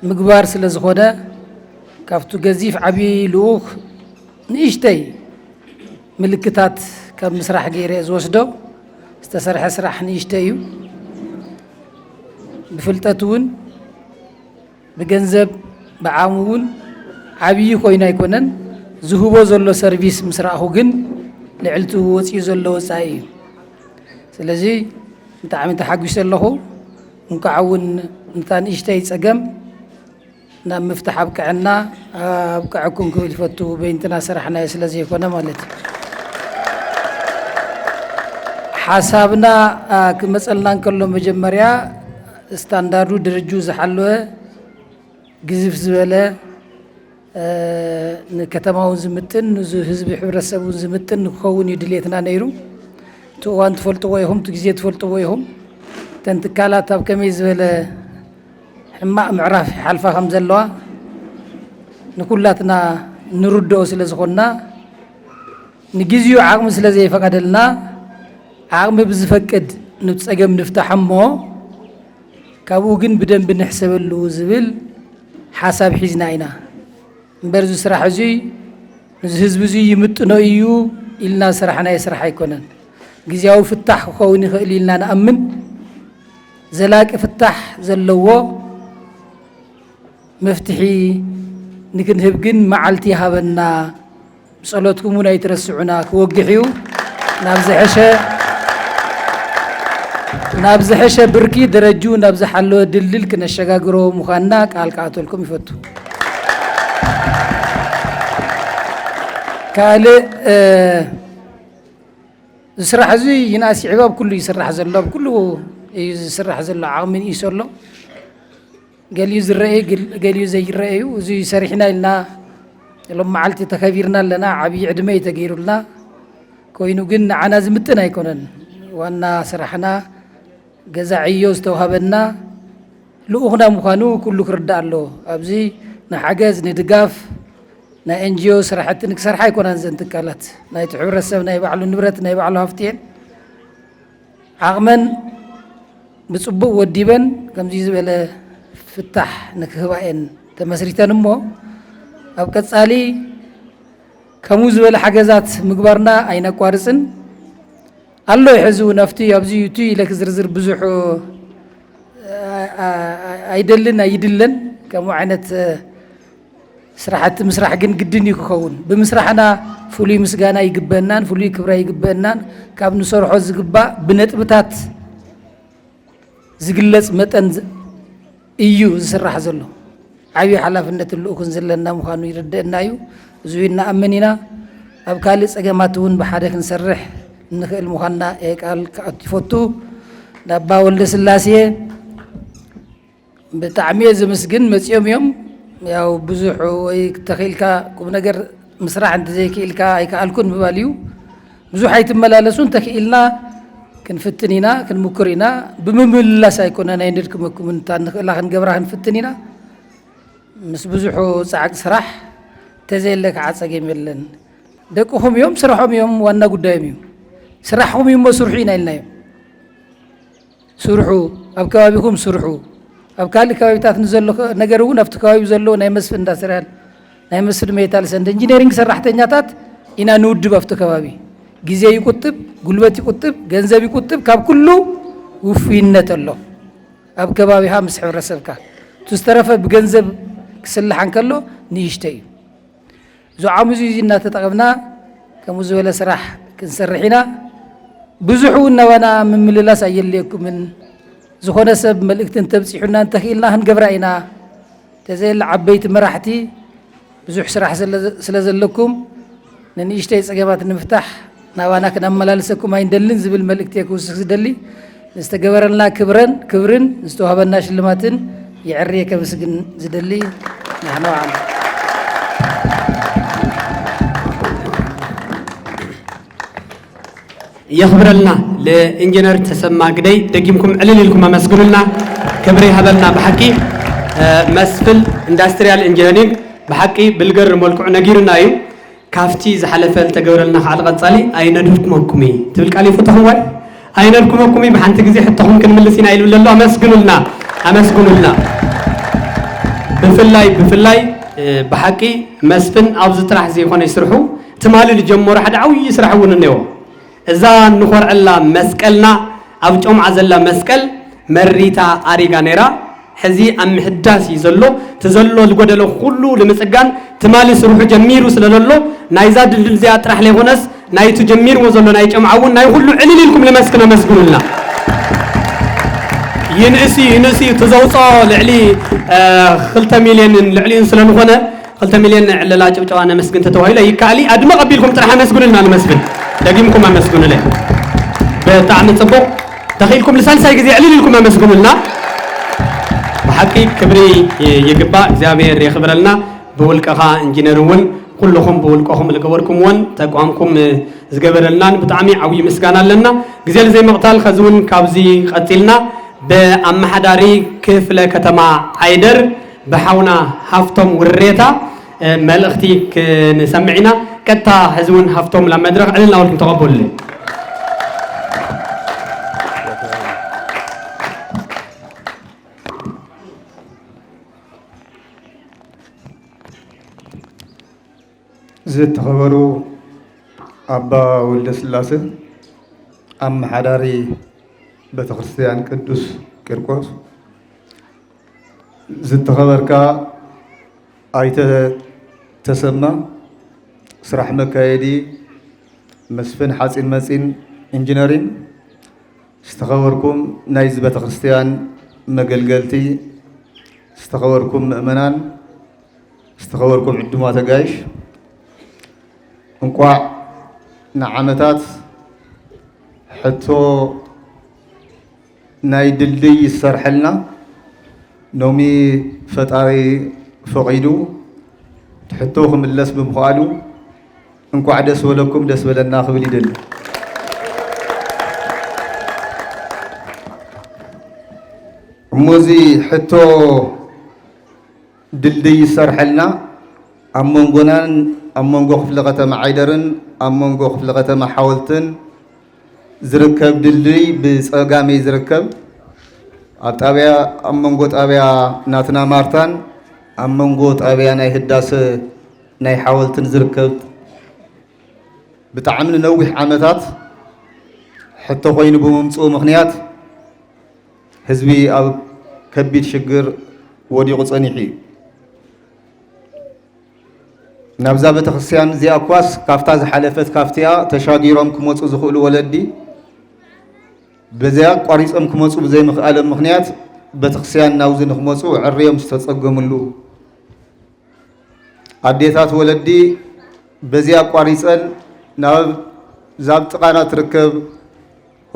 ምግባር ስለ ዝኾነ ካብቱ ገዚፍ ዓብዪ ልኡኽ ንእሽተይ ምልክታት ካብ ምስራሕ ገይረ ዝወስዶ ዝተሰርሐ ስራሕ ንእሽተይ እዩ ብፍልጠት እውን ብገንዘብ ብዓሙ እውን ዓብዪ ኮይኑ ኣይኮነን ዝህቦ ዘሎ ሰርቪስ ምስ ረኣኹ ግን ልዕልቱ ወፂኡ ዘሎ ወፃኢ እዩ ስለዚ ብጣዕሚ ተሓጒሰ ኣለኹ እንኳዕ እውን እንታ ንእሽተይ ፀገም ናብ ምፍታሕ ኣብቅዐና ኣብቅዐኩም ክብል ይፈቱ በይንትና ስራሕናዮ ስለ ዘይኮነ ማለት እዩ ሓሳብና ክመፀልና እንከሎ መጀመርያ ስታንዳርዱ ድርጁ ዝሓለወ ግዝፍ ዝበለ ንከተማውን ዝምጥን ህዝቢ ሕብረተሰቡን ዝምጥን ክኸውን እዩ ድሌትና ነይሩ እቲ እዋን ትፈልጥዎ ኢኹም እቲ ግዜ ትፈልጥዎ ኢኹም እተን ትካላት ኣብ ከመይ ዝበለ ሕማቕ ምዕራፍ ሓልፋ ከም ዘለዋ ንኩላትና ንርድኦ ስለ ዝኾንና ንግዚኡ ዓቕሚ ስለ ዘይፈቀደልና ዓቕሚ ብዝፈቅድ ንፀገም ንፍታሕ እሞ ካብኡ ግን ብደንቢ ንሕሰበሉ ዝብል ሓሳብ ሒዝና ኢና እምበር እዚ ስራሕ እዚ ነዚ ህዝቢ እዚ ይምጥኖ እዩ ኢልና ስራሕናዮ ስራሕ ኣይኮነን ግዜያዊ ፍታሕ ክኸውን ይኽእል ኢልና ንኣምን ዘላቂ ፍታሕ ዘለዎ መፍትሒ ንክንህብ ግን መዓልቲ ይሃበና ብጸሎትኩም እውን ኣይትረስዑና ክወግሕ እዩ ናብ ዝሐሸ ብርኪ ደረጁ ናብ ዝሓለወ ድልድል ክነሸጋግሮ ምዃንና ቃል ክኣተልኩም ይፈቱ ካልእ ዝስራሕ እዚ ይንኣስ ይዕባ ብኩሉ ይስራሕ ዘሎ ብኩሉ እዩ ዝስራሕ ዘሎ ዓቕሚ ንኢሶ ኣሎ ገሊኡ ዝረአየ ገሊኡ ዘይረአየ እዩ እዚ ሰሪሕና ኢልና ሎም መዓልቲ ተኸቢርና ኣለና ዓብዪ ዕድመ እዩ ተገይሩልና ኮይኑ ግን ንዓና ዝምጥን ኣይኮነን ዋና ስራሕና ገዛ ዕዮ ዝተዋሃበና ልኡኽና ምዃኑ ኩሉ ክርዳእ ኣለዎ ኣብዚ ንሓገዝ ንድጋፍ ናይ ኤንጂኦ ስራሕቲ ንክሰርሓ ኣይኮናን ዘን ትካላት ናይቲ ሕብረተሰብ ናይ ባዕሉ ንብረት ናይ ባዕሉ ሃፍቲ እየን ዓቕመን ብፅቡቅ ወዲበን ከምዚ ዝበለ ፍታሕ ንክህባ እየን ተመስሪተን እሞ ኣብ ቀፃሊ ከምኡ ዝበለ ሓገዛት ምግባርና ኣይነቋርፅን ኣሎ ይሕዚ እውን ኣብቲ ኣብዚ እቲ ኢለ ክዝርዝር ብዙሕ ኣይደልን ኣይድለን ከምኡ ዓይነት ስራሕቲ ምስራሕ ግን ግድን እዩ ክኸውን ብምስራሕና ፍሉይ ምስጋና ይግበአናን ፍሉይ ክብራ ይግበአናን ካብ ንሰርሖ ዝግባእ ብነጥብታት ዝግለጽ መጠን እዩ ዝስራሕ ዘሎ ዓብዪ ሓላፍነት ልኡኽን ዘለና ምዃኑ ይርድአና እዩ እዚ እናኣምን ኢና ኣብ ካልእ ፀገማት እውን ብሓደ ክንሰርሕ ንኽእል ምዃንና ቃል ክኣቱ ይፈቱ ዳባ ወልደ ስላሴ ብጣዕሚ ዝምስግን መጽዮም እዮም ያው ብዙሕ ወይ ተኺልካ ቁም ነገር ምስራሕ እንተ ዘይክኢልካ ኣይከኣልኩን ምባል እዩ ብዙሕ ኣይትመላለሱን ተኽኢልና ክንፍትን ኢና ክንምኩር ኢና ብምምላስ ኣይኮነ ናይ ንድክመኩም እንታ ንኽእላ ክንገብራ ክንፍትን ኢና ምስ ብዙሑ ፃዕቂ ስራሕ ተዘየለካ ዓፀገም የለን ደቅኹም እዮም ስራሖም እዮም ዋና ጉዳዮም እዩ ስራሕኹም እሞ ስርሑ ኢና ኢልና እዮም ስርሑ ኣብ ከባቢኩም ስርሑ ኣብ ካልእ ከባቢታት ንዘሎ ነገር እውን ኣብቲ ከባቢ ዘሎ ናይ መስፍን እንዳስርያል ናይ መስፍን ሜታል ሰንድ ኢንጂነሪንግ ሰራሕተኛታት ኢና ንውድብ ኣብቲ ከባቢ ጊዜ ይቁጥብ ጉልበት ይቁጥብ ገንዘብ ይቁጥብ ካብ ኩሉ ውፍይነት ኣሎ ኣብ ከባቢኻ ምስ ሕብረተሰብካ ትስተረፈ ብገንዘብ ክስልሓን ከሎ ንእሽተይ እዩ ዞዓሙዚ እናተጠቐምና ከምኡ ዝበለ ስራሕ ክንሰርሕ ኢና ብዙሕ እውን ናባና ምምልላስ ኣየድልየኩምን ዝኾነ ሰብ መልእክትን ተብፂሑና እንተኽኢልና ክንገብራ ኢና ተዘየለ ዓበይቲ መራሕቲ ብዙሕ ስራሕ ስለ ዘለኩም ንንእሽተይ ፀገማት ንምፍታሕ ናባና ክነመላለሰኩም ኣይንደልን ዝብል መልእክቲ ክውስኽ ዝደሊ ዝተገበረልና ክብርን ዝተዋህበና ሽልማትን يعريه كمسجن زدلي نحن وعم يخبرنا لإنجنير تسمى قدي دقيمكم علل لكم مسجوننا كبري هبلنا بحكي مسفل اندستريال انجينيرينج بحكي بالقر مولكو نغيرنا ايو كافتي زحلفل تقبرلنا على القصالي اين ندركم حكمي تبلك علي فتحوا واي اين ندركم حكمي بحنت غزي حتىهم كنملسينا يلو لله امسجوننا بفلاي بحكي مسفن ابز طرح زي يكون يسرحوا تمال الجمهور حدا عوي يسرحون النيو اذا نخور الله مسكلنا اب جمعه زلا مسكل مريتا اريغا نيرا حزي ام حداسي زلو تزلو الغدلو كله لمصغان تمال يسرحوا جميرو سللو نايزا دلدل زي اطرح لي هونس ناي تجمير وزلو ناي جمعون ناي كله علل لكم لمسكنا مسكننا ينسي تزوصو لعلي 5 مليون لعلي سلن هنا 5 مليون عللا جبجوا انا مسكن تتوهيله يكالي ادم قبيلكم طرح مسكننا المسكن دقيمكم مسكن له بتاعنا صبو دخيلكم لسان ساي غزي علل لكم مسكننا بحقي كبري يغبا እግዚአብሔር يخبرلنا بولقها انجينيرون كلكم بولقهم لغوركم ون تقوامكم زغبرلنا بتعمي عوي مسكان لنا غزي زي مقتال خزون كابزي قتلنا بأمحداري كفله كتما عيدر بحاونا هافتم وريتا ملختي نسمعنا كتا حزون هافتم لما درك علينا ولكم تقبل لي زيت خبرو أبا ولد سلاسة أمحداري بتخرستيان قدوس كيركوس زت خبركا ايت تسمى سرح مكايدي مسفن حاسين مسين انجينيرين استخبركم نايز بتخرستيان مقلقلتي استخبركم مؤمنان استخبركم عدما تقايش انقوع نعمتات حتى ناي دلدي يسرحلنا نومي فتاري فقيدو تحطوهم اللس بمخالو انكو عدس ولكم دس بلنا خبلي دل موزي حتو دلدي يسرحلنا امونغونان امونغو خفلغة معيدرن امونغو خفلغة محاولتن زركب دلدي بصقامي زركب አጣቢያ አመንጎ ጣቢያ ናትና ማርታን አመንጎ ጣቢያ ናይ ህዳስ ናይ ሓወልትን ዝርከብ ብጣዕሚ ነዊሕ ዓመታት ሕቶ ኮይኑ ብምምፁ ምኽንያት ህዝቢ ኣብ ከቢድ ሽግር ወዲቑ ፀኒሑ እዩ ናብዛ ቤተክርስትያን እዚኣ እኳስ ካፍታ ዝሓለፈት ካፍቲያ ተሻጊሮም ክመፁ ዝኽእሉ ወለዲ بزيا قريصم كمصو بزي مخالم مخنيات بتخسيان ناوز نخمصو عريم استتصقملو اديتات ولدي بزيا قريصن ناو زاب تقانا تركب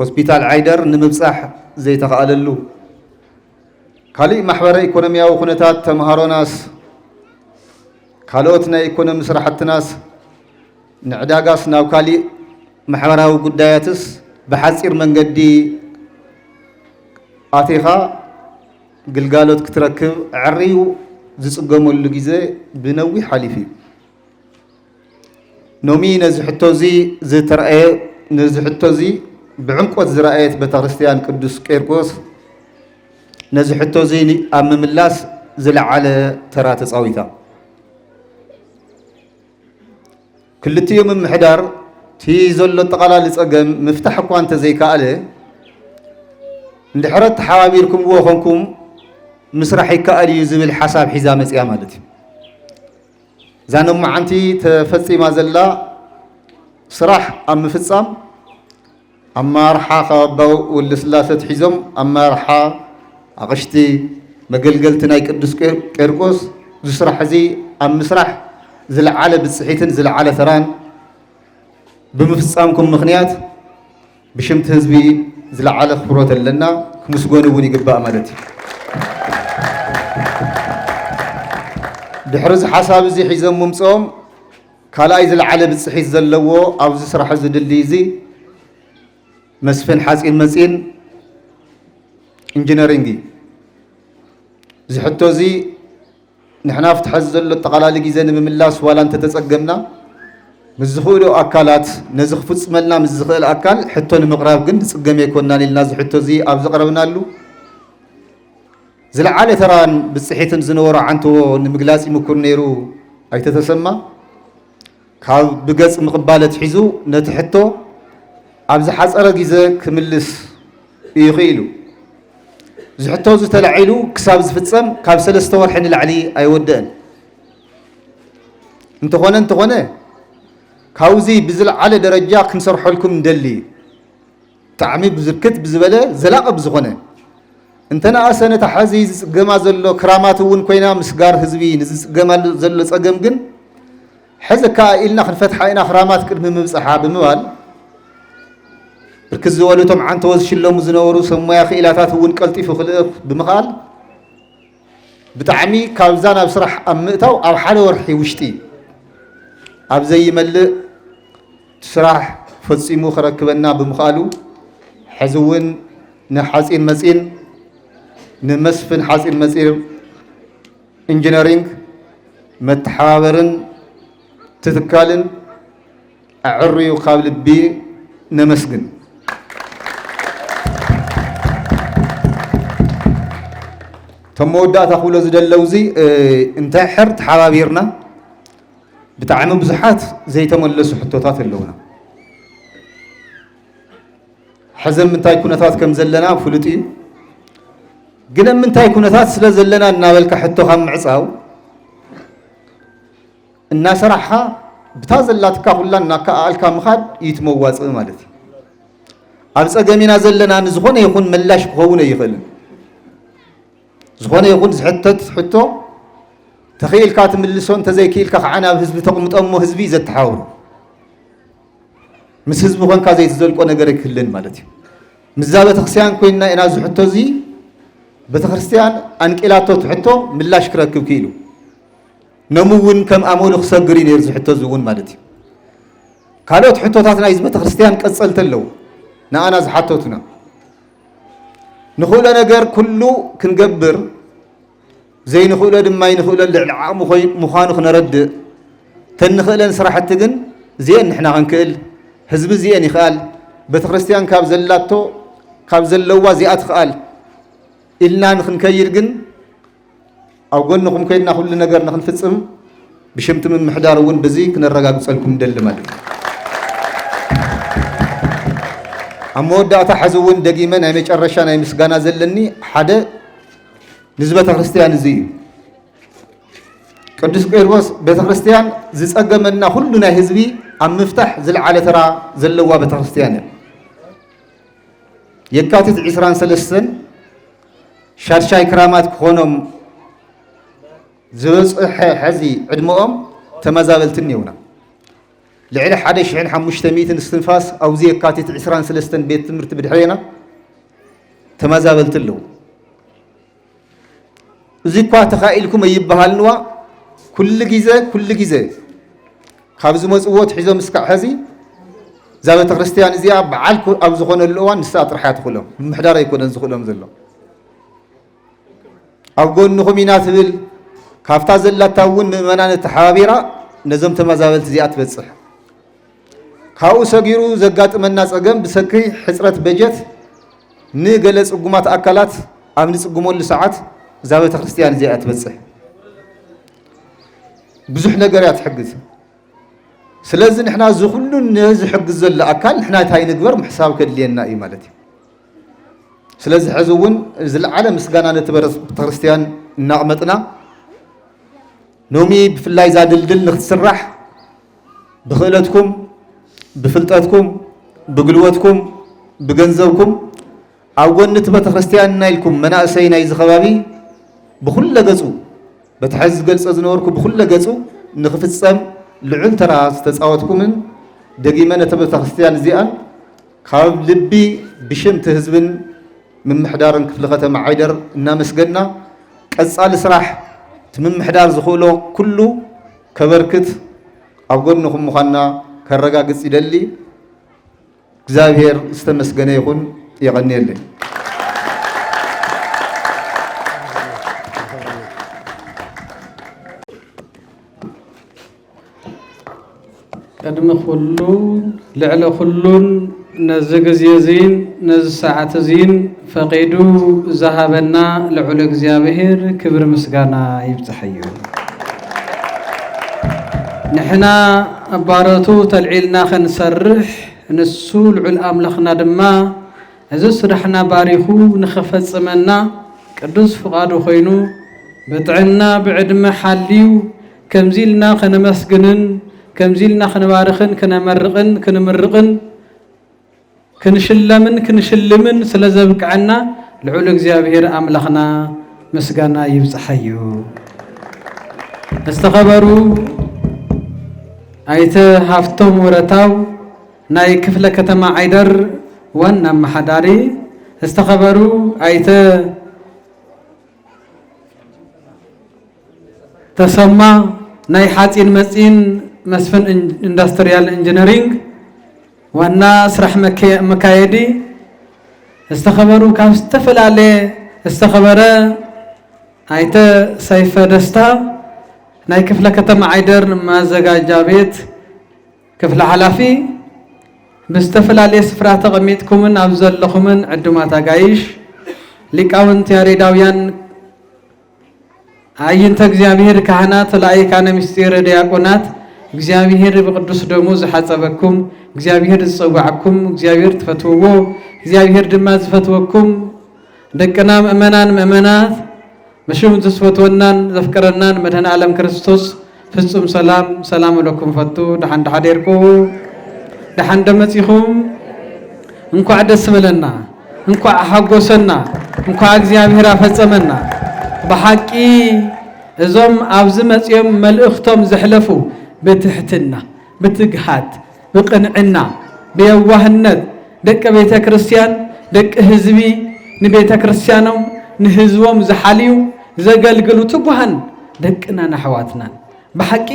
هوسبيتال عايدر نمبصح زي تقاللو كالي محبر إيكونوميا وخنتات تمهاروناس كالوتنا إيكونومي سرحت ناس نعداقاس ناو كالي محبرها وقداياتس بحسير من قدي آتيخا قلقالوت كتركب عريو زيصقموا اللقيزة بنوي حليفي نومي نزحتوزي زي ترأي نزحتوزي بعمق زرائيت بتغرستيان قدس كيركوس نزحتوزي أمم اللاس زلع على ترات صاويتا كل يوم محدار تي زلو تقالا لصقم مفتاح كوانت زي كاله ندحرت حوابيركم وخونكم مسرحي كالي يزبل حساب حزام يا مالتي زانو معنتي تفصي ما زلا صراح ام فصام اما رحا خباو والسلاسه حزم اما رحا اقشتي مغلغلتنا قدس قرقوس زسرح زي ام مسرح زلعاله بصحيتن زلعاله ثران بمفصامكم مخنيات بشمت حزبي زلعاله خبروت لنا كمسغون وني يغبا مالتي بحرز حساب زي حزم ممصوم كالاي زلعاله بصحيت زلوو ابز سرح زدلي زي مسفن حاسين مسين انجينيرينغي زي حتو زي نحنا فتحز زلو تقالالي غيزن بملاس ولا انت تصقمنا مزخولو اكالات نزخ فصملنا مزخل اكال حتو نمقراب كن تصقم يكوننا للناس حتو زي ابز قربنالو زلعاله تران بصحيتن زنورو عنتو نمغلاص يمكر نيرو ايتتسمى كاب بغص مقباله حيزو نتحتو ابز حصره غيزه كملس يخيلو زحتو زتلعيلو كساب زفصم كاب 3 ورحن العلي ايودن انت هونه كاوزي بزلعاله درجه كنسرحو لكم ندلي تعمي بزكت بزبله زلاق بزخونه انتنا اسنه تحزيز جما زلو كرامات ون كوينا مسغار حزبي نز جما زلو صقم جن حزكا إلنا خنفتحينا خرامات قدم مبصحا بمبال بركز ولتم عن توز شلهم زنورو سمويا خيلاتات ون قلطيف خلق بمخال بتعمي كابزانا بصرح امتاو او حال ورحي وشتي اب زي ملء تسراح فصيمو خركبنا بمخالو حزون نحاسين مسين نمسفن حاسين مسير انجينيرينج متحاورن تتكالن اعريو قابل بي نمسجن تمودا تاخولو زدلوزي انت حرت حبابيرنا بتعمل بزحات زي تملسو حطوتات اللونا حزم من تاي كونتات كم زلنا فلطي قلنا من تاي كونتات سلا زلنا نابلك حتو خم عصاو الناس راحة بتازلات كهولنا كالكا مخاد يتمواص مالتي ابص جمينا زلنا نزخونه يكون ملاش كونه يخل زخونه يكون حتو تخيل كاتم اللسون تزيكيل كخعنا حزب تقمطمو حزبي زتحاور مس حزب كون كازي تزلقو ነገር ይክልን ማለት ነው ምዛበ ተክርስቲያን ኮይና እና ዝሕቶ ዚ በተክርስቲያን አንቂላቶ ትሕቶ ምላሽ ክረክብ ኪሉ ነሙውን ከም አሞሉ ክሰግሪ ነር ዝሕቶ ዝውን ማለት ነው ካልኦት ሕቶታትና ይዝ በተክርስቲያን ቀጸልተለው ናአና ዝሓቶቱና ንኹለ ነገር ኩሉ ክንገብር زي نخوله دم ما نخوله العام مخان خنرد تنخلن سرحت جن زين نحنا عنكل حزب زين يخال بتخرستيان كاب زلاتو كاب زلوا زيات خال إلنا نخن كير جن أو قلنا نخم كيرنا كل نجار نخن فتصم بشمت من محدار ون بزيك نرجع بسألكم دل مال أمود دعتا حزون دقيمة نعمش الرشان نعمش جانا زلني حدا نسبة خريستيان زي قدس قيروس بيت خريستيان زيس أجمعنا كلنا حزبي عم مفتح زل على ترى زلوا بيت خريستيان يكاتت عسران سلسن شارشاي كرامات خونم زوز حزي عدمهم تمازالتني هنا لعل حدا شحن 500 استنفاس أو زي كاتت 23 بيت تمرت بدحرينا تمازابلت له زي كوا تخائلكم يبهالنوا كل جزء خابز مصوت حزم مسكع حزي زاوية كريستيان زيا بعالكو أو زخون اللوان نساء طرحات كلهم محدار يكون نزخلهم زلهم أو قول نخمينات بال كافتا زلا تاون ممنان التحابيرة نزم تمازابلت زيات بتصح كاو سغيرو زغاط مناص اگم بسكي حصرت بجت نغلص قمات اكلات امن صقمول ساعات زاويه كريستيان زيات بصح بزح نغرات حجز سلازم احنا زخلو نز حجز زل اكل احنا تاي نغبر محساب كدلينا اي مالتي سلازم حزون زل عالم مسغانا نتبرس كريستيان نعمتنا نومي بفلاي زادلدل نخسرح بخيلتكم بفلطاتكم بقلوتكم بجنزبكم أوجنت بتخرستيان نايلكم مناسي نايز خبابي بكل جزء بتحز جلس أزنوركم بكل جزء نخفت سام لعن تراس تساوتكم من دقيمة تبتخرستيان زيان خاب لبي بشم تهزبن من محدارن كفلقة معيدر النامس جنة كأسال سراح تمن محدار زخولو كله كبركت أوجنكم مخنا كرجاجس يدلي እግዚአብሔር استمسገነ ይሁን ይغنيልኝ قدم كلون لعل كلون نزغز يزين نز ساعات زين فقيدو ذهبنا لعل እግዚአብሔር كبر مسغانا يبصحيو نحنا أبارتو تلعيلنا خنسرح نسول عل أملخنا دما إذا سرحنا باريخو نخفت سمنا قدس فقادو خينو بتعنا بعد محليو كمزيلنا خنمسجنن كمزيلنا خنبارخن كنمرقن كنمرقن كنشلمن سلازبك عنا لعل እግዚአብሔር أملخنا مسجنا يبصحيو استخبروا أيت هفتم ورتاو ناي كفلة كتما عيدر وانا محداري استخبروا أيت تسمى ناي حاتين مسين مسفن اندستريال انجينيرينج وانا سرح مكايدي استخبروا كاف استفل عليه استخبرا أيت سيف دستا ناي كفلة كتما عيدر ما زجاجا بيت كفلة حلافي مستفل عليه سفرات غميتكمن أبزل لكمن عدما تاقايش لكاونت يا ريداويان عين تجزيابير كهنات لاي كان مستير دياقونات እግዚአብሔር በቅዱስ ደሙ ዝሐጸበኩም እግዚአብሔር ዝጸዋዕኩም እግዚአብሔር ተፈትወዎ እግዚአብሔር ድማ ዝፈትወኩም ደቅና ምእመናት مشوم تسوتونان ذكرنان مدهن عالم كريستوس فصوم سلام لكم فتو دحن حديركو دحن دمصيخم انكو عدس بلنا انكو حغوسنا انكو እግዚአብሔር አፈጸመና بحقي እዞም ኣብዚ መጽዮም መልእኽቶም ዘሕለፉ በትሕትና በትግሃት በቅንዕና በየዋህነት ደቀ ቤተ ክርስቲያን ደቀ ህዝቢ ንቤተ ክርስቲያኖም ንህዝቦም ዝሓልዩ ዘገልግሉ ትጓሃን ደቅና ናሕዋትና بحቂ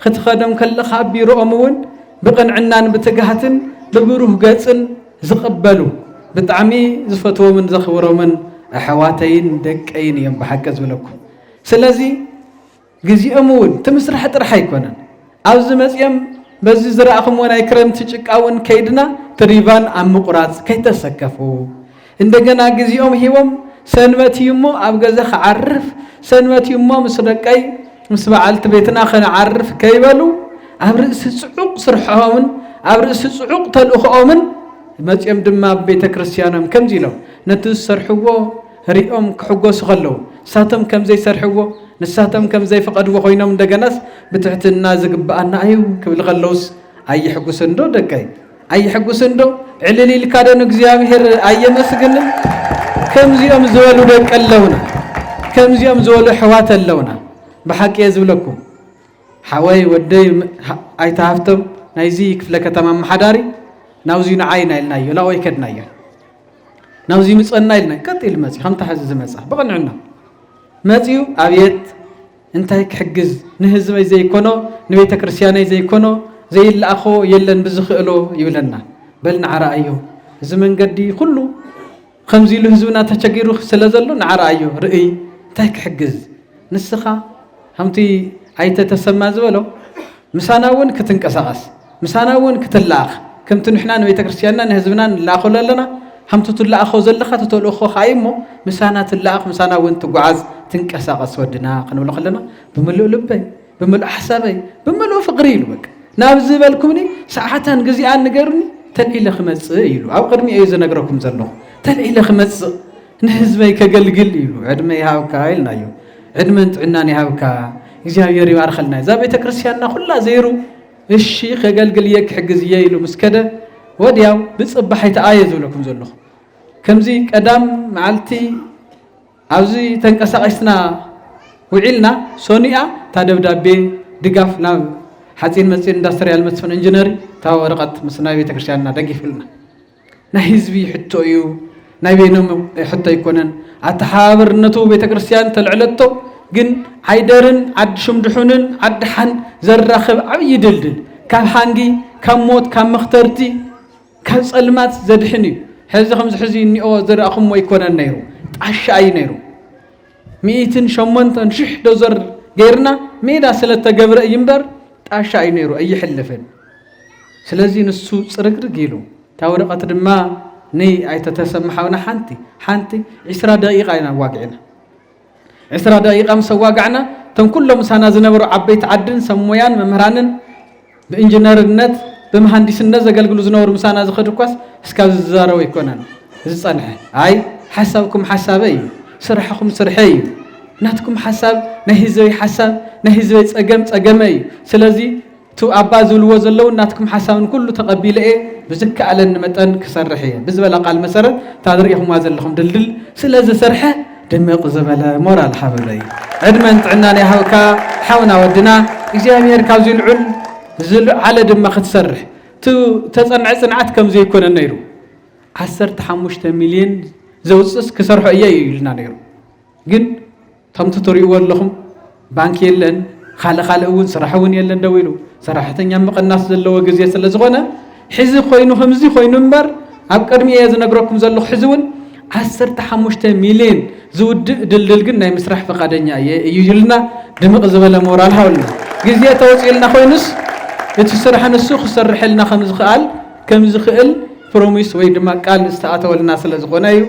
ክትኸደም ከለኻ ቢሮኦም بقنعنان بتجهتن ببروه جاتن زقبلوا بتعمي زفتوا من زخوروا من أحواتين دكين يوم بحكز ولكم سلازي جزء أمون تمسرح ترحي كنا عاوز مزيم بس زرعهم وانا يكرم تجك أون كيدنا تريبان عم مقراط كي تسكفوا عندنا جزء أم هيوم سنوات يومو أبغى عرف سنوات يومو مسرقي مسبعلت بيتنا خن عرف كيبلو أبرز السعوق صرحهم أبرز السعوق تلوخهم متيم دم بيت كريستيانهم كم زيلو نتوس صرحوا ريهم كحجو سخلوا ساتم كم زي صرحوا نساتم كم زي فقد وخينا من دجناس بتحت النازق بأنا أيو كبل غلوس أي حجو سندو دكاي أي حجو سندو عللي الكادن እግዚአብሔር أيمسجن كم زيهم زولوا دك اللونا كم زيهم زولوا حوات اللونا بحق يزولكم حواي ودي أي تعفتم ናይዚ ክፍለ ከተማ መሓዳሪ ናውዚ ንዓይና ኢልናዮ ላ ወይ ከድናዮ ናውዚ ምፀና ኢልና ቀጢል መፅኡ ከምታ ሕዚ ዝመፃ ብቕንዕና መፅኡ ኣብየት እንታይ ክሕግዝ ንህዝበይ ዘይኮኖ ንቤተ ክርስቲያነይ ዘይኮኖ ዘይለኣኾ የለን ብዝኽእሎ ይብለና በል ንዓረኣዮ እዚ መንገዲ ኩሉ ከምዚ ኢሉ ህዝብና ተቸጊሩ ስለ ዘሎ ንዓረኣዮ ርእይ እንታይ ክሕግዝ ንስኻ ከምቲ ኣይተተሰማ ዝበሎ ምሳና እውን ክትንቀሳቐስ ምሳና እውን ክትለኣኽ ከምቲ ንሕና ንቤተ ክርስቲያንና ንህዝብና ንለኣኸሉ ኣለና ከምቲ ትለኣኾ ዘለኻ ትተልእኾ ከዓ እሞ ምሳና ትለኣኽ ምሳና እውን ትጓዓዝ ትንቀሳቐስ ወድና ክንብሎ ከለና ብምልእ ልበይ ብምልእ ሓሳበይ ብምልእ ፍቅሪ ኢሉ በቃ ናብ ዝበልኩምኒ ሰዓታን ግዜኣን ንገሩኒ ተልዒለ ክመፅእ ኢሉ ኣብ ቅድሚ እዩ ዝነግረኩም ዘለኹ ተልዒለ ክመፅእ ንህዝበይ ከገልግል ኢሉ ዕድመ ይሃብካ ኢልናዮ ዕድመን ጥዕናን ይሃብካ እግዚኣብሔር ይባርኸልና እዛ ቤተ ክርስቲያንና ኩላ ዘይሩ እሺ ከገልግል እየ ክሕግዝ እየ ኢሉ ምስ ከደ ወዲያው ብፅባሕ ኣይተኣየ ዝብለኩም ዘለኹ ከምዚ ቀዳም መዓልቲ ኣብዚ ተንቀሳቐስና ውዒልና ሶኒኣ እታ ደብዳቤ ድጋፍ ናብ ሓፂን መፂን ኢንዳስትርያል መስፍን ኢንጂነሪ እታ ወረቐት ምስ ናይ ቤተ ክርስቲያንና ደጊፍልና ናይ ህዝቢ ሕቶ እዩ ናይ በይኖም ሕቶ ኣይኮነን ኣተሓባብርነቱ ቤተ ክርስቲያን ተልዕለቶ ግን ዓይደርን ዓዲ ሽምድሑንን ዓዲ ሓን ዘራኽብ ዓብዪ ድልድል ካብ ሃንጊ ካብ ሞት ካብ መኽተርቲ ካብ ፀልማት ዘድሕን እዩ ሕዚ ከምዚ ሕዚ እኒኦ ዝረኣኹምዎ ኣይኮነን ነይሩ ጣሻ እዩ ነይሩ 108,000 ዶዘር ገይርና ሜዳ ስለተገብረ እዩ እምበር ጣሻ እዩ ነይሩ ኣይሕልፍን ስለዚ ንሱ ፅርግርግ ኢሉ እታ ወረቐት ድማ ኣይተተሰማሓውና ሓንቲ 20 ደቂቃ ኢና ዋግዕና 20 ደቂቃ ምስ ዋጋዕና እቶም ኩሎም ምሳና ዝነበሩ ዓበይቲ ዓድን ሰብ ሞያን መምህራንን ብኢንጂነርነት ብምሃንዲስነት ዘገልግሉ ዝነበሩ ምሳና ዝኸዱ ኳስ እስካብ ዝዛረቡ ኣይኮነን ዝፀንሐ ኣይ ሓሳብኩም ሓሳበይ እዩ ስራሕኩም ስርሐ እዩ ናትኩም ሓሳብ ናይ ህዝበይ ሓሳብ ናይ ህዝበይ ፀገም ፀገመ እዩ ስለዚ እቲ ኣባ ዝብልዎ ዘለዉ ናትኩም ሓሳብን ኩሉ ተቐቢለ እየ ብዝከኣለኒ መጠን ክሰርሕ እየ ብዝበለ ቃል መሰረት እታ ዝሪኢኹምዋ ዘለኹም ድልድል ስለ ዝሰርሐ ድምቕ ዝበለ ሞራል ሓበረይ ዕድመን ጥዕናን ይሃብካ ሓውና ወድና እግዚኣብሔር ካብዚ ልዑል ዝለዓለ ድማ ክትሰርሕ ተፀንዐ ፅንዓት ከምዚ ኣይኮነን ነይሩ 15 ሚልዮን ዘውፅስ ክሰርሖ እየ ኢልና ነይሩ ግን ከምቲ ትሪእዎ ኣለኹም ባንኪ የለን ካልእ እውን ስራሕ እውን የለን ደው ኢሉ ሰራሕተኛ ምቕናስ ዘለዎ ግዜ ስለ ዝኾነ ሕዚ ኮይኑ ከምዚ ኮይኑ እምበር ኣብ ቅድሚ እየ ዝነግረኩም ዘለኹ ሕዚ እውን 15 ሚልዮን ዝውድእ ድልድል ግን ናይ ምስራሕ ፈቃደኛ እዩ ኢልና ድምቕ ዝበለ ሞራል ሃውልና ግዜ ተወፂልና ኮይኑስ እቲ ስራሕ ንሱ ክሰርሐልና ከም ዝኽእል ፕሮሚስ ወይ ድማ ቃል ዝተኣተወልና ስለ ዝኾነ እዩ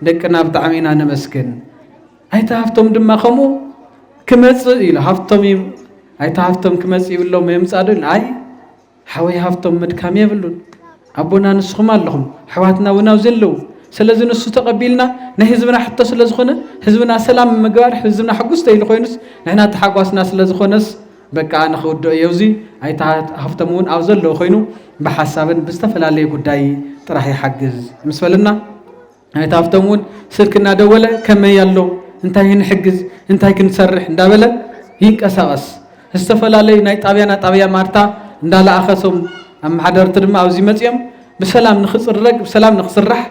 ደቅና ብጣዕሚ ኢና ነመስግን ኣይታ ሃፍቶም ድማ ከምኡ ክመፅእ ኢሉ ኣይታ ሃፍቶም ክመፅእ ይብሎም የምፃዶ ኢሉ ኣይ ሓወይ ሃፍቶም ምድካም የብሉን ኣቦና ንስኹም ኣለኹም ኣሕዋትና እውን ኣብዚ ኣለዉ ስለዚ ንሱ ተቐቢልና ናይ ህዝብና ሕቶ ስለ ዝኾነ ህዝብና ሰላም ምግባር ህዝብና ሕጉስተ ኢሉ ኮይኑስ ንሕና ተሓጓስና ስለ ዝኾነስ በቃ ንኽውድኦ የውዚ ኣይታ ሃፍቶም እውን ኣብ ዘለዎ ኮይኑ ብሓሳብን ብዝተፈላለየ ጉዳይ ጥራሕ ይሓግዝ ምስ በልና ኣይታ ሃፍቶም እውን ስልክ እናደወለ ከመይ ኣሎ እንታይ ንሕግዝ እንታይ ክንሰርሕ እንዳበለ ይንቀሳቐስ ዝተፈላለዩ ናይ ጣብያ ማርታ እንዳለኣኸሶም ኣመሓደርቲ ድማ ኣብዚ መፅኦም ብሰላም ንኽፅረግ ብሰላም ንኽስራሕ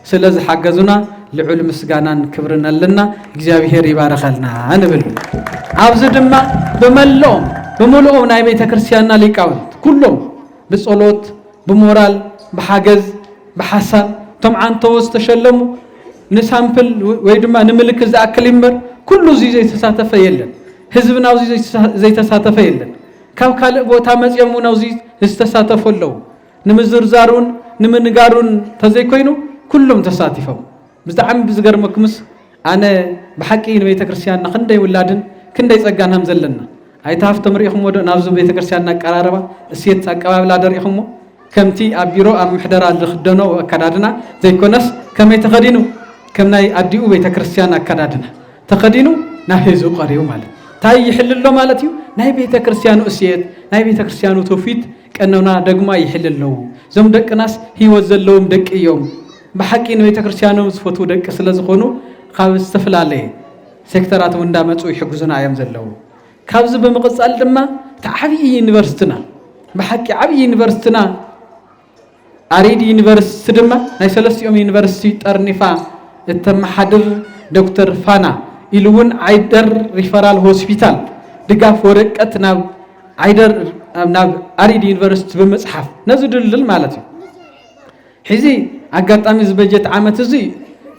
ስለ ዝሓገዙና ልዑል ምስጋናን ክብርን ኣለና እግዚኣብሔር ይባረኸልና ንብል ኣብዚ ድማ ብምልኦም ናይ ቤተ ክርስቲያንና ሊቃውንት ኩሎም ብጸሎት ብሞራል ብሓገዝ ብሓሳብ እቶም ዓንተዎ ዝተሸለሙ ንሳምፕል ወይ ድማ ንምልክት ዝኣክል እምበር ኩሉ እዚ ዘይተሳተፈ የለን ህዝብና ኣብዚ ዘይተሳተፈ የለን ካብ ካልእ ቦታ መፅኦም እውን ኣብዚ ዝተሳተፉ ኣለዉ ንምዝርዛሩን ንምንጋሩን ተዘይኮይኑ ኩሎም ተሳቲፎም ብጣዕሚ ብዝገርመኩምስ ኣነ ብሓቂ ንቤተ ክርስቲያንና ክንደይ ውላድን ክንደይ ፀጋን ከም ዘለና ኣይታ ሃፍቶም ሪኢኹምዎ ዶ ናብዚ ቤተ ክርስቲያንና ኣቀራርባ እሴት ኣቀባብላ ደሪኢኹምዎ ከምቲ ኣብ ቢሮ ኣብ ምሕደራ ዝኽደኖ ኣከዳድና ዘይኮነስ ከመይ ተኸዲኑ ከም ናይ ኣዲኡ ቤተ ክርስቲያን ኣከዳድና ተኸዲኑ ናብ ህዝቡ ቀሪቡ ማለት እንታይ ይሕልሎ ማለት እዩ ናይ ቤተ ክርስቲያኑ እሴት ናይ ቤተ ክርስቲያኑ ትውፊት ቀኖና ደግማ ይሕልለው እዞም ደቅናስ ሂወት ዘለዎም ደቂ እዮም ብሓቂ ንቤተ ክርስቲያኑ ዝፈትው ደቂ ስለ ዝኾኑ ካብ ዝተፈላለየ ሴክተራት እንዳመፁ ይሕግዙና እዮም ዘለዉ ካብዚ ብምቕፃል ድማ እቲ ዓብዪ ዩኒቨርሲቲና بحكي عبي يونيفرسيتنا أريد يونيفرسيتي دما ناي سلسيوم يونيفرسيتي ترنفا التمحدر دكتور فانا إلون عيدر ريفرال هوسبيتال دقاف ورقت ناب عيدر ناب أريد يونيفرسيتي بمصحف نزدلل مالتي حزي أقاطامي زبجت عامت زي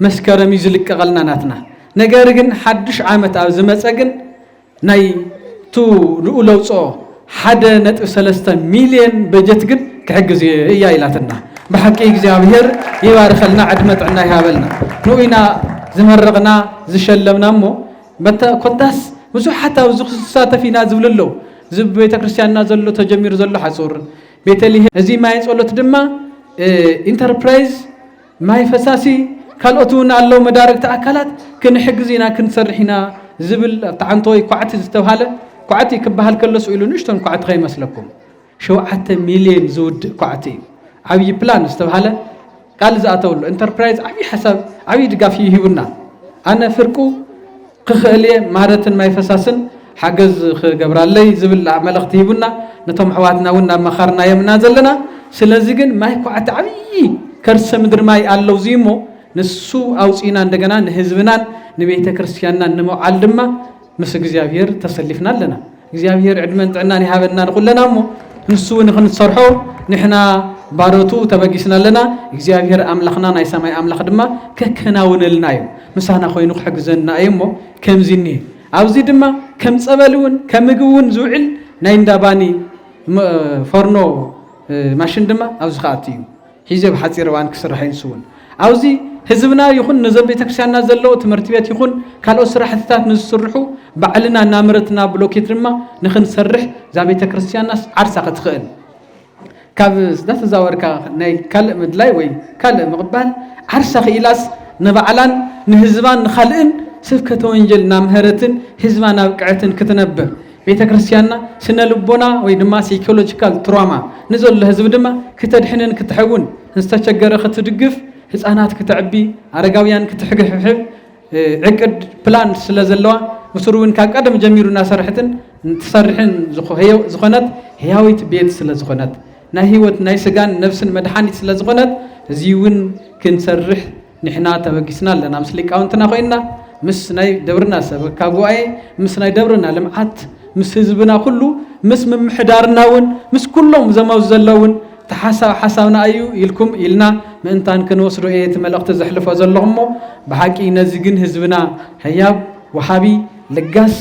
مسكرمي زلك قلنا ناتنا نجارجن حدش عامت أو زمسجن ناي تو رؤلوصو حدا نتو 3 مليون بجت جن كحجز يا إلاتنا بحكي إجزابير يبارخلنا عدمت عنا يهابلنا نوينا زمرغنا زشلمنا مو بتا كنتاس وزو حتى وزو ساتفينا زوللو زب بيت كريستياننا زلو تجمير زلو حصور بيتلي زي ما يصلو تدما انتربرايز ما يفساسي كالوتون الله مدارك تأكلات كن حجزينا كن سرحنا زبل تعنتوي كعت زتوهاله كعتي كبهال كله سئلوا نشتون كعت غير مسلكم شو حتى مليون زود كعتي عبي بلان استوهاله قال زاتول انتربرايز عبي حسب عبي دقافي هيونا أنا فرقو قخلي مهارة ما يفساسن حجز خجبرالي زبل عملقت هيونا نتوم حواتنا ونا مخارنا يمنا زلنا سلازجن ما يكعت عبي كرس مدر ماي الله زيمو نسو أوصينا عندنا نهزبنا نبيت كريستياننا نمو علما مس እግዚአብሔር ተሰልፍና ለና እግዚአብሔር ዕድመን ጥዕና ይሃበና ንቁል ለና ሞ ንሱ ንኽንሰርሖ ንሕና ባሮቱ ተበጊስና ለና እግዚአብሔር አምላኽና ናይ ሰማይ አምላኽ ድማ ከከናውነልና እዩ ምሳና ኮይኑ ክሕግዘና እሞ ከምዚኒ ኣብዚ ድማ ከም ጸበልውን ከምግውን ዝውዕል ናይ እንዳባኒ ፎርኖ ማሽን ድማ ኣብዚ ኻኣት እዩ ሒዘ ብሓፂር እዋን ክስራሕ ይንስውን ኣብዚ ህዝብና ይኹን ነዘብ ቤተክርስቲያንና ዘለው ትምህርት ቤት ይኹን ካልኦ ስራሕትታት ንዝስርሑ ባዕልና ናምረትና ብሎኬት ድማ ንኽንሰርሕ ዛ ቤተክርስቲያንናስ ዓርሳ ክትኽእል ካብ ዝተዛወርካ ናይ ካልእ ምድላይ ወይ ካልእ ምቕባል ዓርሳ ክኢላስ ንባዕላን ንህዝባን ንኻልእን ስብከተ ወንጀል ናምህረትን ህዝባ ናብ ቅዕትን ክትነብር ቤተክርስቲያንና ስነ ልቦና ወይ ድማ ሳይኮሎጂካል ትራውማ ንዘሎ ህዝብ ድማ ክትድሕንን ክትሕውን ንዝተቸገረ ክትድግፍ ህፃናት ክትዕቢ አረጋውያን ክትሕግሕብ ዕቅድ ፕላን ስለዘለዋ ምስሩን ካብ ቀደም ጀሚሩና ሰርሕትን ትሰርሕን ዝኾነት ህያዊት ቤት ስለዝኾነት ናይ ህይወት ናይ ስጋን ነፍስን መድሓኒት ስለዝኾነት እዚውን ክንሰርሕ ንሕና ተበጊስና ኣለና ምስ ሊቃውንትና ኮይና ምስ ናይ ደብርና ሰበካ ጉባኤ ምስ ናይ ደብርና ልምዓት ምስ ህዝብና ኩሉ ምስ ምምሕዳርናውን ምስ ኩሎም ዘመው ዘለውን حسابنا أيو يلكم إلنا من تان كنوصل إيه تملقت زحلف وزلهم بحكي نزجن حزبنا هياب وحبي لجاس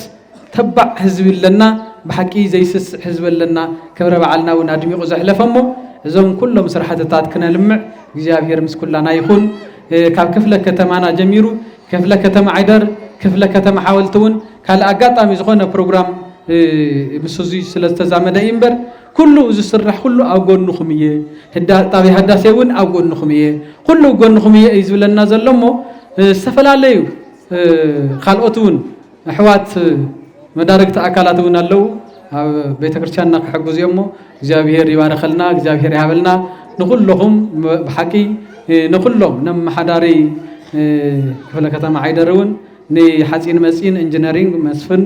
تبع حزب لنا بحكي زي سس حزب لنا كبر بعلنا ونادمي وزحلفهم زون كلهم صراحة تات كنا لمع جزابير مس كلنا يخون كفلة كتمانا جميرو كفلة كتم عيدر كفلة كتم حاولتون كال أجات أمي زخنا برنامج مسوزي سلسلة زمان إمبر كله زسرح كله أوجون نخمية هدا طبي هدا سيون أوجون نخمية كله أوجون نخمية يزول النازل لمو سفل عليه خالقتون حوات مدارك تأكلاتون اللو بيتكرشان نحجز يومه جابير يوار خلنا جابير يهابلنا نقول لهم بحكي نقول لهم نم حداري كفلا كتام عيدرون ني حسين مسين إنجنيرينج مسفن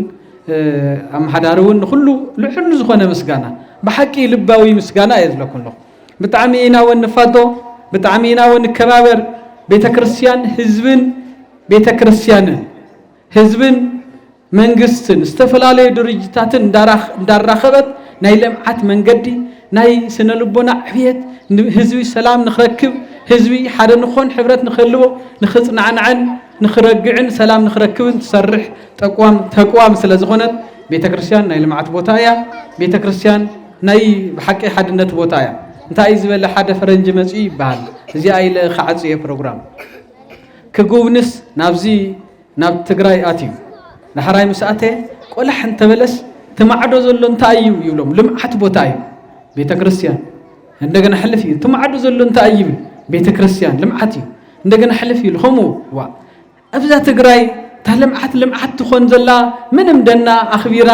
أم حدارون كله لحن زخنا مسجانا بحكي لباوي مسجانا يزلكون له بتعمينا ونفاتو بتعمينا ونكبابر بيت كريستيان حزبن بيت كريستيان حزبن منجستن استفلالي درجتاتن دارخبت ناي لمعات منجدي ناي سنلبونا عبيت حزبي سلام نخركب حزبي حدا نخون حبرت نخلو نخصنا عن نخرجعن سلام نخركبن تصرح تقوام سلازخونت بيت كريستيان ناي لمعات بوتايا بيت كريستيان ناي بحكي حدنت بوتايا انت عايز ولا حدا فرنج مصي بحال زي ايله خعصي بروجرام كغونس نابزي ناب تግራይ አትዩ نحراي مساته ቆላሕ እንተ በለስ ተማዕዶ ዘሎ እንታይ እዩ ይብሎም ልምዓት ቦታ እዩ ቤተ ክርስቲያን እንደገና ሕልፍ እዩ ተማዕዶ ዘሎ እንታይ እዩ ቤተ ክርስቲያን ልምዓት እዩ እንደገና ሕልፍ እዩ ለኹሙ ዋ ኣብዛ ትግራይ ልምዓት ትኾን ዘላ ምንም ደና ኣኽቢራ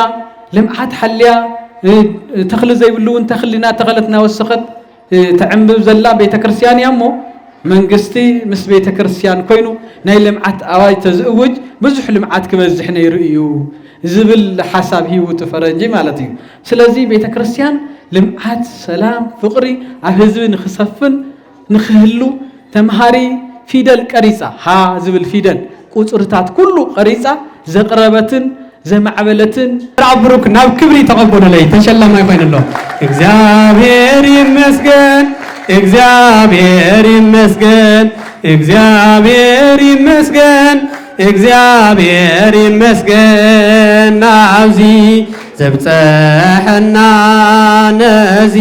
ልምዓት ሓልያ ተኽሊ ዘይብሉውን ተኽሊና ተኸለትና ወሰኸት ተዕምብብ ዘላ ቤተ ክርስቲያን ያሞ መንግስቲ ምስ ቤተ ክርስቲያን ኮይኑ ናይ ልምዓት ኣዋጅ ተዝእውጅ ብዙሕ ልምዓት ክበዝሕ ነይሩ እዩ ዝብል ሓሳብ ሂወት ፈረንጂ ማለት እዩ ስለዚህ ቤተ ክርስቲያን ልምዓት ሰላም ፍቅሪ ኣብ ህዝቢ ንኽሰፍን ንኽህሉ ተምሃሪ ፊደል ቀሪፃ ሃ ዝብል ፊደል ቁፅርታት ኩሉ ቀሪፃ ዘቕረበትን ዘማዕበለትን ብሩክ ናብ ክብሪ ተቐበሉለይ ተሸላማ ይኮይንሎ እግዚአብሔር ይመስገን እግዚአብሔር ይመስገን እግዚአብሔር ይመስገን እግዚአብሔር ይመስገን ናብዚ ዘብፀሐና ነዚ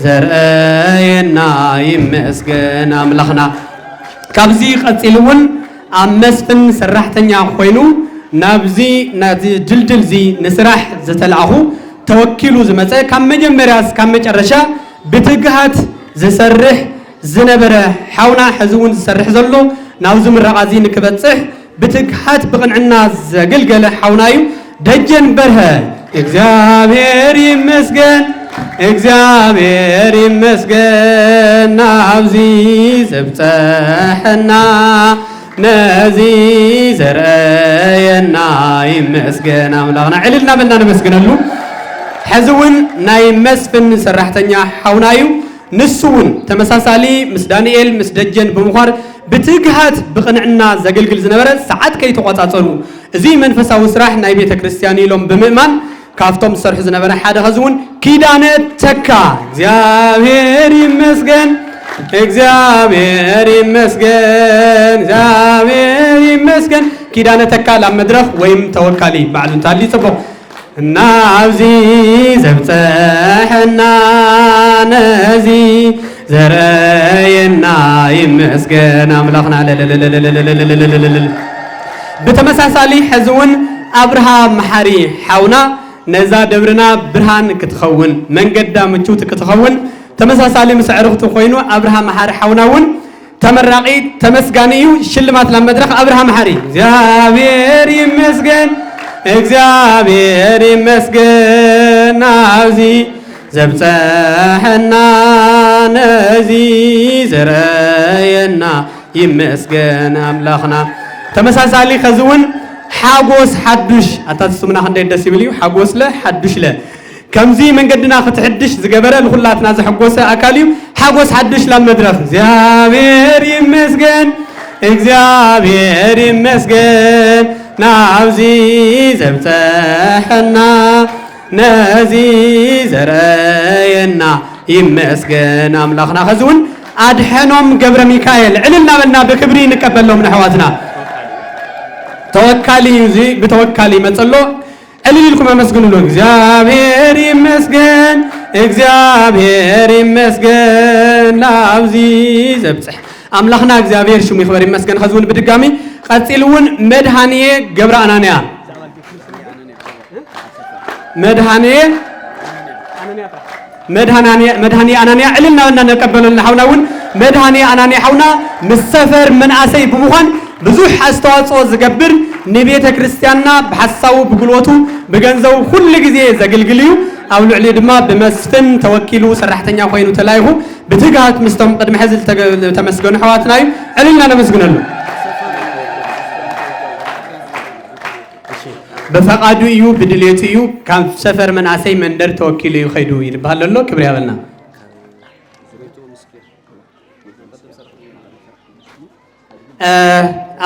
ዘርአየና ይመስገን አምላኽና ካብዚ ቀፂሉ እውን ኣብ መስፍን ሰራሕተኛ ኮይኑ ናብዚ ናዚ ድልድል ዚ ንስራሕ ዝተልኣኹ ተወኪሉ ዝመፀ ካብ መጀመርያ እስካብ መጨረሻ ብትግሃት ዝሰርሕ ዝነበረ ሓውና ሕዚ እውን ዝሰርሕ ዘሎ ናብዚ ምረቓ ዚ ንክበፅሕ ብትግሃት ብቕንዕና ዘገልገለ ሓውና እዩ ደጀን በርሀ እግዚአብሔር ይመስገን እግዚአብሔር ይመስገን ናብዚ ዘብፀሐና ነዚ ዘርአየና ይመስገን አምላኽና ዕልልና በልና ነመስግነሉ ሕዚ እውን ናይ መስፍን ሰራሕተኛ ሓውና እዩ ንሱ እውን ተመሳሳሊ ምስ ዳንኤል ምስ ደጀን ብምዃር ብትግሃት ብቕንዕና ዘገልግል ዝነበረ ሰዓት ከይተቆፃፀሩ እዚ መንፈሳዊ ስራሕ ናይ ቤተ ክርስቲያን ኢሎም ብምእማን ካብቶም ዝሰርሑ ዝነበረ ሓደ ኸዚ እውን ኪዳነ ተካ እግዚአብሔር ይመስገን እግዚአብሔር ይመስገን እግዚአብሔር ይመስገን ኪዳነ ተካ ላብ መድረኽ ወይም ተወካሊ ባዕሉ እንታሊ ጽቡቕ እና ኣብዚ ዘብፀሐና ነዚ ዘረየና ይመስገን አምላኽና ብተመሳሳሊ ሕዚ እውን ኣብርሃ መሓሪ ሓውና ነዛ ደብርና ብርሃን ክትኸውን መንገዳ ምቹት ክትኸውን ተመሳሳሊ ምስ ዕርኽቲ ኮይኑ ኣብርሃ መሓሪ ሓውና እውን ተመራቂ ተመስጋኒ እዩ ሽልማት ላብ መድረኽ ኣብርሃ መሓሪ እግዚአብሔር ይመስገን እግዚአብሔር ይመስገን ኣብዚ ዘብፀሐና ነዚ ዘረየና ይመስገን አምላኽና ተመሳሳሊ ኸዚ እውን ሓጎስ ሓዱሽ ኣታስሙና ክንደይ ደስ ይብል እዩ ሓጎስ ለ ሓዱሽ ለ ከምዚ መንገድና ክትሕድሽ ዝገበረ ንኹላትና ዘሐጎሰ ኣካል እዩ ሓጎስ ሓዱሽ ላብ መድረኽ እግዚአብሔር ይመስገን እግዚአብሔር ይመስገን ናብዚ ዘብፀሐና ነዚ ዘረየና ይመስገን አምላኽና ኸዚ እውን ኣድሐኖም ገብረ ሚካኤል ዕልልና በልና ብክብሪ ንቀበሎም ንሕዋትና ተወካሊ እዚ ብተወካሊ መፀሎ ዕልል ኢልኩም ኣመስግኑሉ እግዚአብሔር ይመስገን እግዚአብሔር ይመስገን ናብዚ ዘብፅሕ አምላኽና እግዚአብሔር ሽሙ ይኽበር ይመስገን ኸዚ እውን ብድጋሚ ቀፂል እውን መድሃንየ ገብረ ኣናንያ መድሃንየ ኣናንያ ዕልልና በልና ነቀበለልና ሓውና እውን መድሃንየ ኣናንያ ሓውና ምስ ሰፈር መንእሰይ ብምዃን ብዙሕ ኣስተዋፅኦ ዝገብር ንቤተ ክርስቲያንና ብሓሳቡ ብጉልበቱ ብገንዘቡ ኩሉ ግዜ ዘገልግል እዩ ኣብ ልዕሊ ድማ ብመስፍን ተወኪሉ ሰራሕተኛ ኮይኑ ተላይኹ ብትግሃት ምስቶም ቅድሚ ሕዚ ተመስገኑ ኣሕዋትና እዩ ዕልልና ነመስግነሉ በፈቃዱ እዩ ብድልየቱ እዩ ካብ ሰፈር መንእሰይ መንደር ተወኪሉ እዩ ኸይዱ ይባሃል ኣሎ ክብሪ ያበልና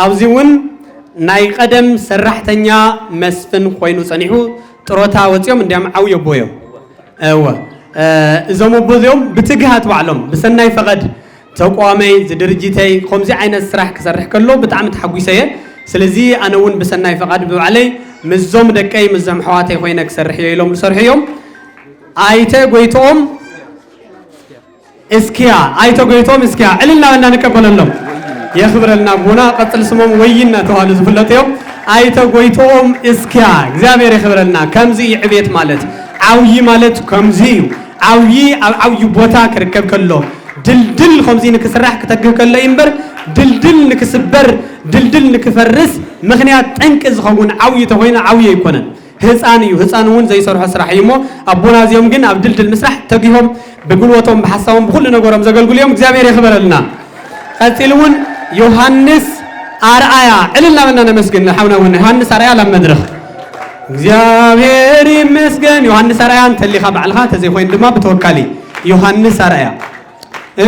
ኣብዚ እውን ናይ ቀደም ሰራሕተኛ መስፍን ኮይኑ ፀኒሑ ጥሮታ ወፂኦም እንዲያም ዓብይ ኣቦ እዮም እወ እዞም ኣቦ እዚኦም ብትግሃት ባዕሎም ብሰናይ ፈቐድ ተቋመይ ዝድርጅተይ ከምዚ ዓይነት ስራሕ ክሰርሕ ከሎ ብጣዕሚ ተሓጒሰ እየ ስለዚ ኣነ እውን ብሰናይ ፈቓድ ብባዕለይ ምዞም ደቀይ ምዞም ኣሕዋተይ ኮይነ ክሰርሕ እየ ኢሎም ዝሰርሑ እዮም ኣይተ ጎይቶኦም እስኪያ ኣይተ ጎይቶኦም እስኪያ ዕልልና በልና ንቀበለሎም የኽብረልና ቡና ቀፅል ስሞም ወይና ተባህሉ ዝፍለጡ እዮም ኣይተ ጎይቶኦም እስኪያ እግዚአብሔር የኽብረልና ከምዚ ዕቤት ማለት ዓብይ ማለት ከምዚ እዩ ዓብይ ኣብ ዓብይ ቦታ ክርከብ ከሎ ድልድል ከምዚ ንክስራሕ ክተግህ ከሎ እምበር ድልድል ንክስበር ድልድል ንክፈርስ ምክንያት ጠንቂ ዝኸውን ዓብይ ተኮይኑ ዓብይ ኣይኮነን ህፃን እዩ ህፃን እውን ዘይሰርሖ ስራሕ እዩ እሞ ኣቦና እዚኦም ግን ኣብ ድልድል ምስራሕ ተጊሆም ብጉልበቶም ብሓሳቦም ብኩሉ ነገሮም ዘገልግሉ እዮም እግዚአብሔር የኽበረልና ቀፂል እውን ዮሐንስ ኣርኣያ ዕልልና በልና ነመስግን ሓውና እውን ዮሐንስ ኣርኣያ ላብ መድረኽ እግዚአብሔር ይመስገን ዮሐንስ አርአያ እንተሊኻ ባዕልኻ ተዘይኮይን ድማ በተወካሊ ዮሐንስ አርአያ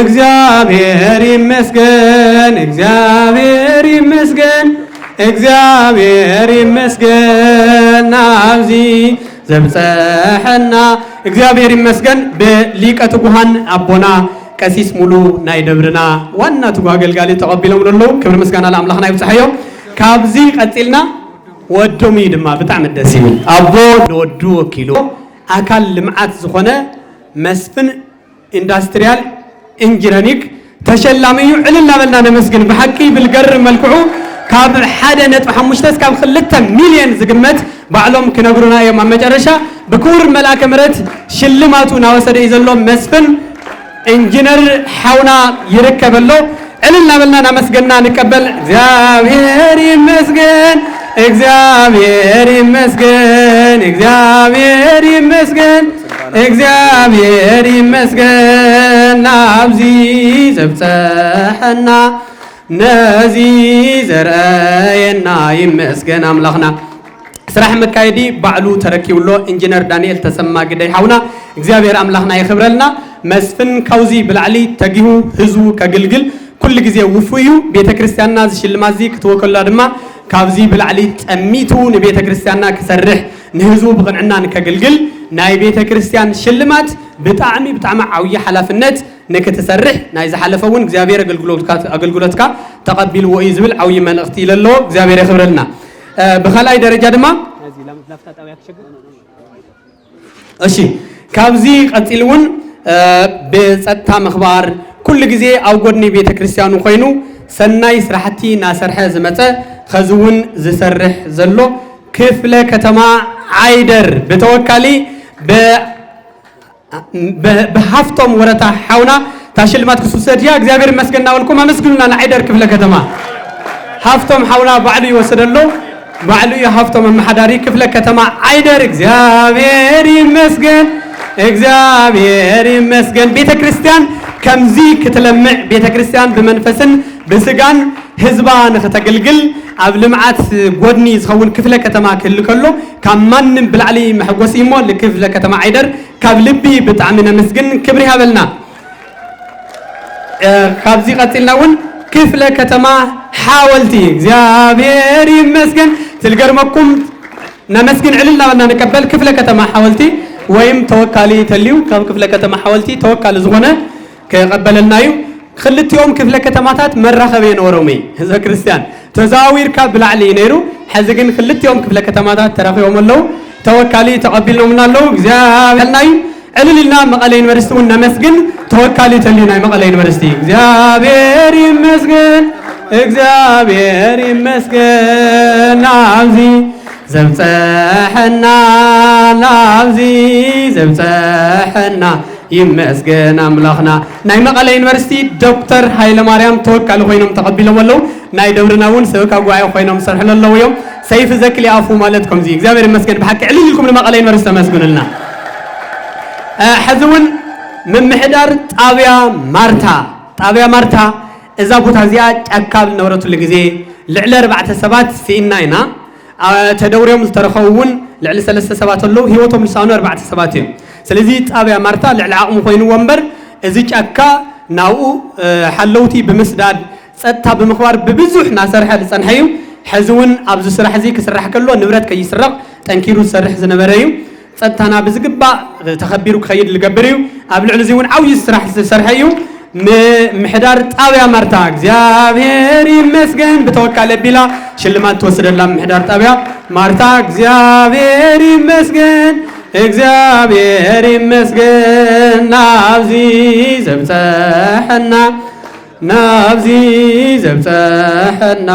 እግዚአብሔር ይመስገን እግዚአብሔር ይመስገን እግዚአብሔር ይመስገን ናብዚ ዘብፀሐና እግዚአብሔር ይመስገን በሊቀ ትጉሃን አቦና ቀሲስ ሙሉ ናይ ደብርና ዋና ትጉሃ አገልጋሊ ተቀቢሎም ደለው ክብር ምስጋና ለአምላኽና ይብፅሐዮ ካብዚ ቀፂልና ወዶም ድማ ብጣዕሚ ደስ ይብል አቦ ንወዱ ወኪሉ አካል ልምዓት ዝኾነ መስፍን ኢንዱስትሪያል ኢንጂነሪንግ ተሸላሚዩ ዕልል ናበልና ነመስግን ብሓቂ ብልገርም መልክዑ ካብ 1.5 እስካብ 2 ሚልዮን ዝግመት ባዕሎም ክነግሩና እዮም ኣብ መጨረሻ ብክቡር መልአከ ምሕረት ሽልማቱ ናወሰደ እዩ ዘሎ መስፍን ኢንጂነር ሓውና ይርከበሎ ዕልል ናበልና ናመስገንና ንቀበል እግዚአብሔር ይመስገን እግዚአብሔር ይመስገን እግዚአብሔር ይመስገን እግዚአብሔር ይመስገን ናብዚ ዘብፀሐና ነዚ ዘርአየና ይመስገን አምላኽና ስራሕ መካየዲ ባዕሉ ተረኪብሎ ኢንጂነር ዳንኤል ተሰማ ግደይ ሓውና እግዚአብሔር አምላኽና ይኽብረልና መስፍን ካውዚ ብላዕሊ ተጊሁ ህዝቡ ከግልግል ኩሉ ግዜ ውፉዩ ቤተክርስትያንና ዝሽልማት ዚ ክትወከላ ድማ ካብዚ ብላዕሊ ጠሚቱ ንቤተክርስትያንና ክሰርሕ ንህዝቡ ብቕንዕና ንከግልግል ናይ ቤተክርስትያን ሽልማት ብጣዕሚ ዓብይ ሓላፍነት ንክትሰርሕ ናይ ዝሓለፈ እውን እግዚአብሔር አገልግሎትካ ተቀቢልዎ እዩ ዝብል ዓብይ መልእኽቲ ይለሎ እግዚአብሔር ይኽብረልና በኸላይ ደረጃ ድማ እሺ ካብዚ ቀፂል እውን በጸጥታ ምኽባር ኩሉ ግዜ ኣብ ጎድኒ ቤተክርስትያኑ ኮይኑ ሰናይ ስራሕቲ ናሰርሐ ዝመፀ ከዝውን ዝሰርሕ ዘሎ ክፍለ ከተማ ዓይደር በተወካሊ በሃፍቶም ወረታ ሓውና ታሽልማት ክስወሰድ ያ እግዚአብሔር ይመስገን ናበልኩም አመስግኑና ንዓይደር ክፍለ ከተማ ሃፍቶም ሓውና ባዕሉ ይወሰደሎ ባዕሉ ሃፍቶም መሓዳሪ ክፍለ ከተማ ዓይደር እግዚአብሔር ይመስገን እግዚአብሔር ይመስገን ቤተክርስቲያን ከምዚ ክትለምዕ ቤተክርስቲያን ብመንፈስን ብስጋን ህዝባ ንኽተገልግል ኣብ ልምዓት ጎድኒ ዝኸውን ክፍለ ከተማ ክህሉ ከሎ ካብ ማንም ብላዕሊ መሕጎሲ እሞ ለክፍለ ከተማ ዓይደር ካብ ልቢ ብጣዕሚ ነመስግን ክብሪ ሃበልና ካብዚ ቀፂልና እውን ክፍለ ከተማ ሓወልቲ እግዚአብሔር ይመስገን ትልገርመኩም ነመስግን ዕልል ናበልና ንቀበል ክፍለ ከተማ ሓወልቲ ወይም ተወካሊ ተልዩ ካብ ክፍለ ከተማ ሓወልቲ ተወካሊ ዝኾነ ከቀበለና እዩ ክልቲኦም ክፍለ ከተማታት መራኸበ የነበሮም ህዝበ ክርስቲያን ተዛዊርካ ብላዕሊ ነይሩ ሕዚ ግን ክልቲኦም ክፍለ ከተማታት ተራኺቦም ኣለው ተወካሊ ተቀቢልናምና ኣለው እግዚአብሔርና እዩ ዕልል ኢልና መቐለ ዩኒቨርሲቲ እውን ነመስግን ተወካሊ ተልዩ ናይ መቐለ ዩኒቨርሲቲ እግዚአብሔር ይመስገን እግዚአብሔር ይመስገን ናብዚ ዘብፀሐና ናብዚ ዘብፀሐና ይመስገን አምላኽና ናይ መቐለ ዩኒቨርሲቲ ዶክተር ሃይለ ማርያም ተወካሊ ኮይኖም ተቀቢሎም ኣለው ናይ ደብርና እውን ሰበካ ጉባኤ ኮይኖም ሰርሑ ኣለው እዮም ሰይፍ ዘክሊ ኣፉ ማለት ከምዚ እግዚአብሔር ይመስገን ብሓቂ ዕልል ኢልኩም ንመቐለ ዩኒቨርሲቲ ተመስግኑልና ሕዚ እውን ምምሕዳር ጣብያ ማርታ እዛ ቦታ እዚኣ ጫካ ዝነበረትሉ ግዜ ልዕሊ 4 ሰባት ሲኢና ኢና ተደውርዮም ዝተረኸቡ እውን ልዕሊ 3 ሰባት ኣለው ሂወቶም ልሳኑ 4 ሰባት እዮም ስለዚ ጣብያ ማርታ ልዕሊ ዓቕሙ ኮይኑ ወንበር እዚ ጫካ ናብኡ ሓለውቲ ብምስዳድ ፀጥታ ብምኽባር ብብዙሕ ናሰርሐ ዝፀንሐ እዩ ሕዚ እውን ኣብዚ ስራሕ እዚ ክስራሕ ከሎ ንብረት ከይስረቕ ጠንኪሩ ዝሰርሕ ዝነበረ እዩ ፀጥታና ብዝግባእ ተኸቢሩ ክኸይድ ዝገብር እዩ ኣብ ልዕሊ እዚ እውን ዓብዪ ስራሕ ዝሰርሐ እዩ ምሕዳር ጣብያ ማርታ እግዚአብሔር ይመስገን ብተወካሊ ኣቢላ ሽልማት ትወስደላ ምሕዳር ጣብያ ማርታ እግዚአብሔር ይመስገን እግዚአብሔር ይመስገን ናብዚ ዘብፀሐና ናብዚ ዘብፀሐና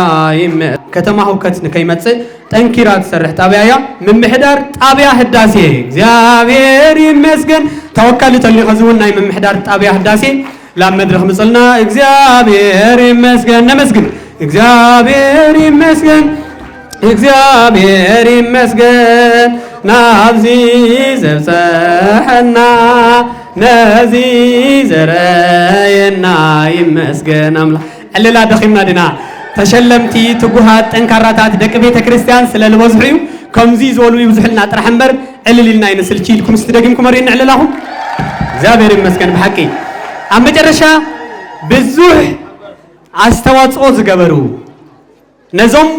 ከተማ ህውከት ንከይመፅእ ጠንኪራ ትሰርሕ ጣብያ እያ ምምሕዳር ጣብያ ህዳሴ እግዚአብሔር ይመስገን ተወካሊ ተልዩ ኸዚ እውን ናይ ምምሕዳር ጣብያ ህዳሴ ላብ መድረኽ ምፅልና እግዚአብሔር ይመስገን ነመስግን እግዚአብሔር ይመስገን እግዚአብሔር ይመስገን ናብዚ ዘብፀሐና ነዚ ዘረየና ይመስገን አምላኽ ዕልላ ደኺምና ድና ተሸለምቲ ትጉሃት ጠንካራታት ደቂ ቤተ ክርስቲያን ስለዝበዝሑ እዩ ከምዚ ዝበሉ ይብዝሕልና ጥራሕ እምበር ዕልልና ይንስልቺ ኢልኩም ስትደጊምኩም ኣርዩና ዕልላኹም እግዚአብሔር ይመስገን ብሓቂ ኣብ መጨረሻ ብዙሕ ኣስተዋጽኦ ዝገበሩ ነዞም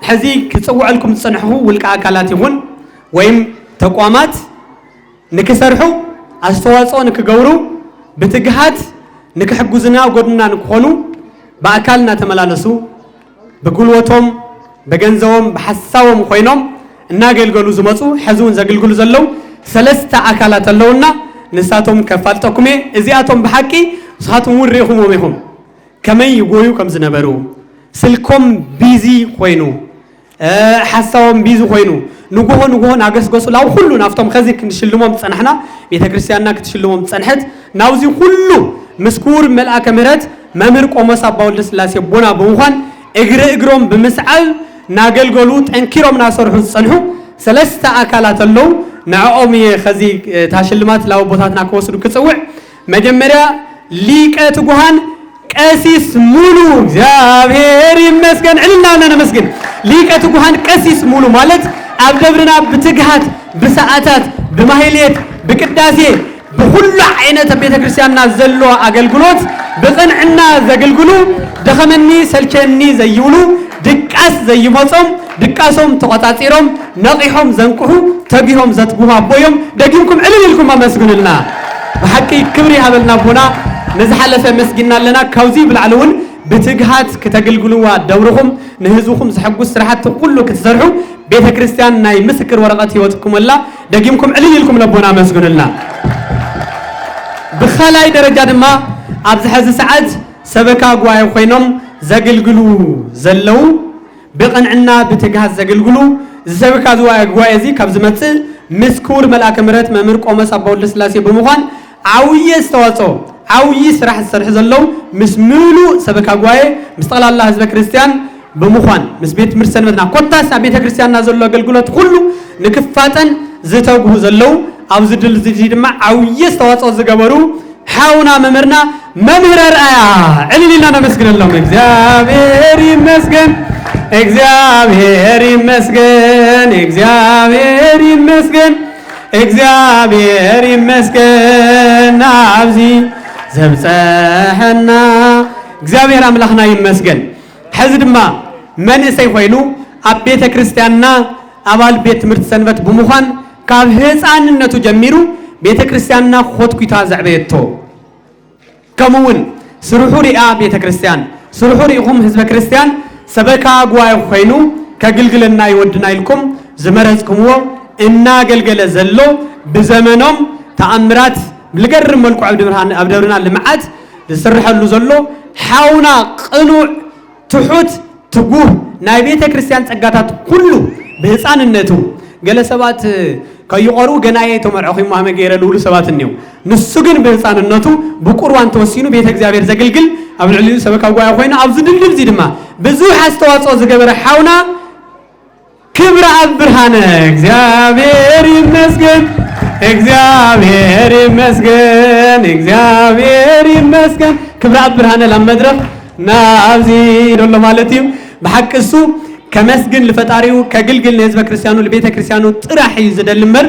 ሕዚ ክጽውዐልኩም ዝጸንሑ ውልቀ ኣካላት ይኹን ወይም ተቋማት ንክሰርሑ ኣስተዋጽኦ ንክገብሩ ብትግሃት ንክሕጉዝና ጎድና ንክኾኑ በአካል እናተመላለሱ በጉልበቶም በገንዘቦም በሐሳቦም ኮይኖም እናገልገሉ ዝመጹ ሕዝውን ዘገልግሉ ዘለው ሰለስተ አካላት ኣለውና ንሳቶም ከፋልጠኩም እዚኣቶም ብሓቂ ንስኻትኩም ሪኢኹምዎም ኢኹም ከመይ ይጎዩ ከም ዝነበሩ ስልኮም ቢዚ ኮይኑ ሓሳቦም ቢዚ ኮይኑ ንጉሆ ናገስገሱ ላው ሁሉ ናፍቶም ከዚ ክንሽልሞም ፀናሕና ቤተክርስቲያንና ክትሽልሞም ፀንሐት ናውዚ ሁሉ ምስኩር መልአከ ምህረት መምህር ቆሞስ አባ ወልደ ስላሴ ቦና ብምዃን እግሮም ብምስዓብ ናገልገሉ ጠንኪሮም ናሰርሑ ዝፀንሑ ሰለስተ አካላት ኣለው ንዕኦም ከዚ ታሽልማት ላው ቦታትና ክወስዱ ክፅውዕ መጀመርያ ሊቀ ትጉሃን ቀሲስ ሙሉ እግዚአብሔር ይመስገን ዕልና ነመስግን ሊቀ ትጉሃን ቀሲስ ሙሉ ማለት ኣብ ደብርና ብትግሃት ብሰዓታት ብማህሌት ብቅዳሴ بكل عينة بيت كريستياننا زلوا أجلجلوت بقنعنا زجلجلو دخمني سلكني زيولو دكاس زي مصم دكاسهم تقطعيرهم نقيهم زنكوه تبيهم زتبوها بويهم دقيمكم عليكم ما مسجون لنا بحكي كبري هذا النبونا نزحلف مسجنا لنا كوزي بالعلون بتجهات كتجلجلوا دورهم نهزوهم زحقوا استراحات كله كتزرعوا بيت كريستيان ناي مسكر ورقتي وتكم الله دقيمكم عليكم نبونا مسجون لنا بخلاي درجة ما أبز حز سعد سبكا قواي خوينهم زقلقلو زلو بقنعنا بتجهز زقلقلو سبكا قواي زي كابز متس مسكور ملاك مرات ممر قومس أبا ولد سلاسي بمخان عوية استواصو عوية سرح السرح زلو مسمولو سبكا قواي مستقل الله حزب كريستيان بمخان مسبيت مرسل مدنا قطاس بيت كريستيان نازلو قلقلات كله نكفاتن زتوجه زلو أبز دل زيد ما عوية استواصو زجبرو حاونا ممرنا ممر رأيا علي لنا مسكن الله إخزابير مسكن إخزابير مسكن إخزابير مسكن إخزابير مسكن عبزي زبزحنا إخزابير أملاخنا يمسكن حزد ما من سيخوينو أبيت كريستياننا أبال بيت مرتسنبت بمخان كاب هزان النتو جميرو بيت كريستياننا خود كتاز عبيتو كمون سروحو رئا بيت كريستيان سروحو رئيهم حزب كريستيان سبكا قواي خوينو كقلقلنا يودنا لكم زمرزكم إنا قلقل زلو بزمنهم تأمرات بلقرم ملكو عبدورنا لمعات لسرح اللو زلو حاونا قنوع تحوت تقوه ناي بيت كريستيان تقاتات كله بهزان النتو قال سبات كيقروا جنايته مرعوخي محمد غير لولو سبات النيو نسجن بهزان النتو بقروان توسينو بيت እግዚአብሔር ዘገልግል አብን ዕልዩ ሰበካ ጓያ ኮይና ኣብዚ ድልድል ዚ ድማ ብዙሕ አስተዋጽኦ ዝገበረ ሓውና ክብረ ኣብ ብርሃነ እግዚአብሔር ይመስገን እግዚአብሔር ይመስገን እግዚአብሔር ይመስገን ክብረ ኣብ ብርሃነ ለመድረፍ ናብዚ ደሎ ማለት እዩ በሐቅ እሱ ከመስግን ለፈጣሪው ከግልግል ለህዝበ ክርስቲያኑ ለቤተ ክርስቲያኑ ጥራህ ይዘደልመር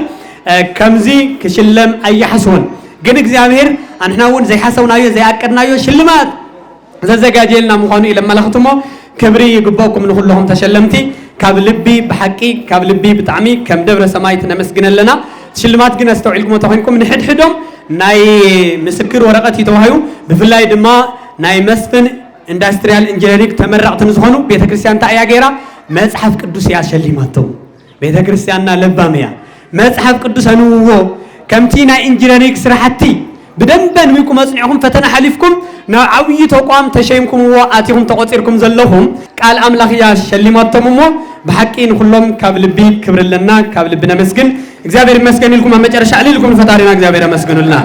ከምዚ ክሽለም አያሐስውን ግን እግዚአብሔር አንሕናውን ዘይሐሰውናዮ ዘይአቀድናዮ ሽልማት ዘዘጋጀልና ምዃኑ ኢለመላኽትሞ ክብሪ ይግባውኩም ንኹልኹም ተሸለምቲ ካብ ልቢ ብሐቂ ካብ ልቢ ብጣዕሚ ከም ደብረ ሰማይ ተመስግነለና ሽልማት ግን አስተውዒልኩም ተኾንኩም ንሕድሕዶም ናይ ምስክር ወረቀት ይተዋህዩ ብፍላይ ድማ ናይ መስፍን ኢንዱስትሪያል ኢንጂነሪንግ ተመራቅትን ዝኾኑ ቤተክርስቲያን ታያ ገይራ መጽሐፍ ቅዱስ ያሸልማቶ ቤተክርስቲያንና ለባምያ መጽሐፍ ቅዱስ አንዎ ከምቲ ናይ ኢንጂነሪንግ ስራሕቲ بدنبن ويكم أصنعهم فتنا حليفكم نعوي تقام تشيمكم وآتيهم تقصيركم زلهم قال أملاخ يا شلمات تممو بحكين كلهم كابل بي كبر لنا كابل بنا مسكن إخزابير مسكن لكم أما جرش علي لكم فتارينا إخزابير مسكن لنا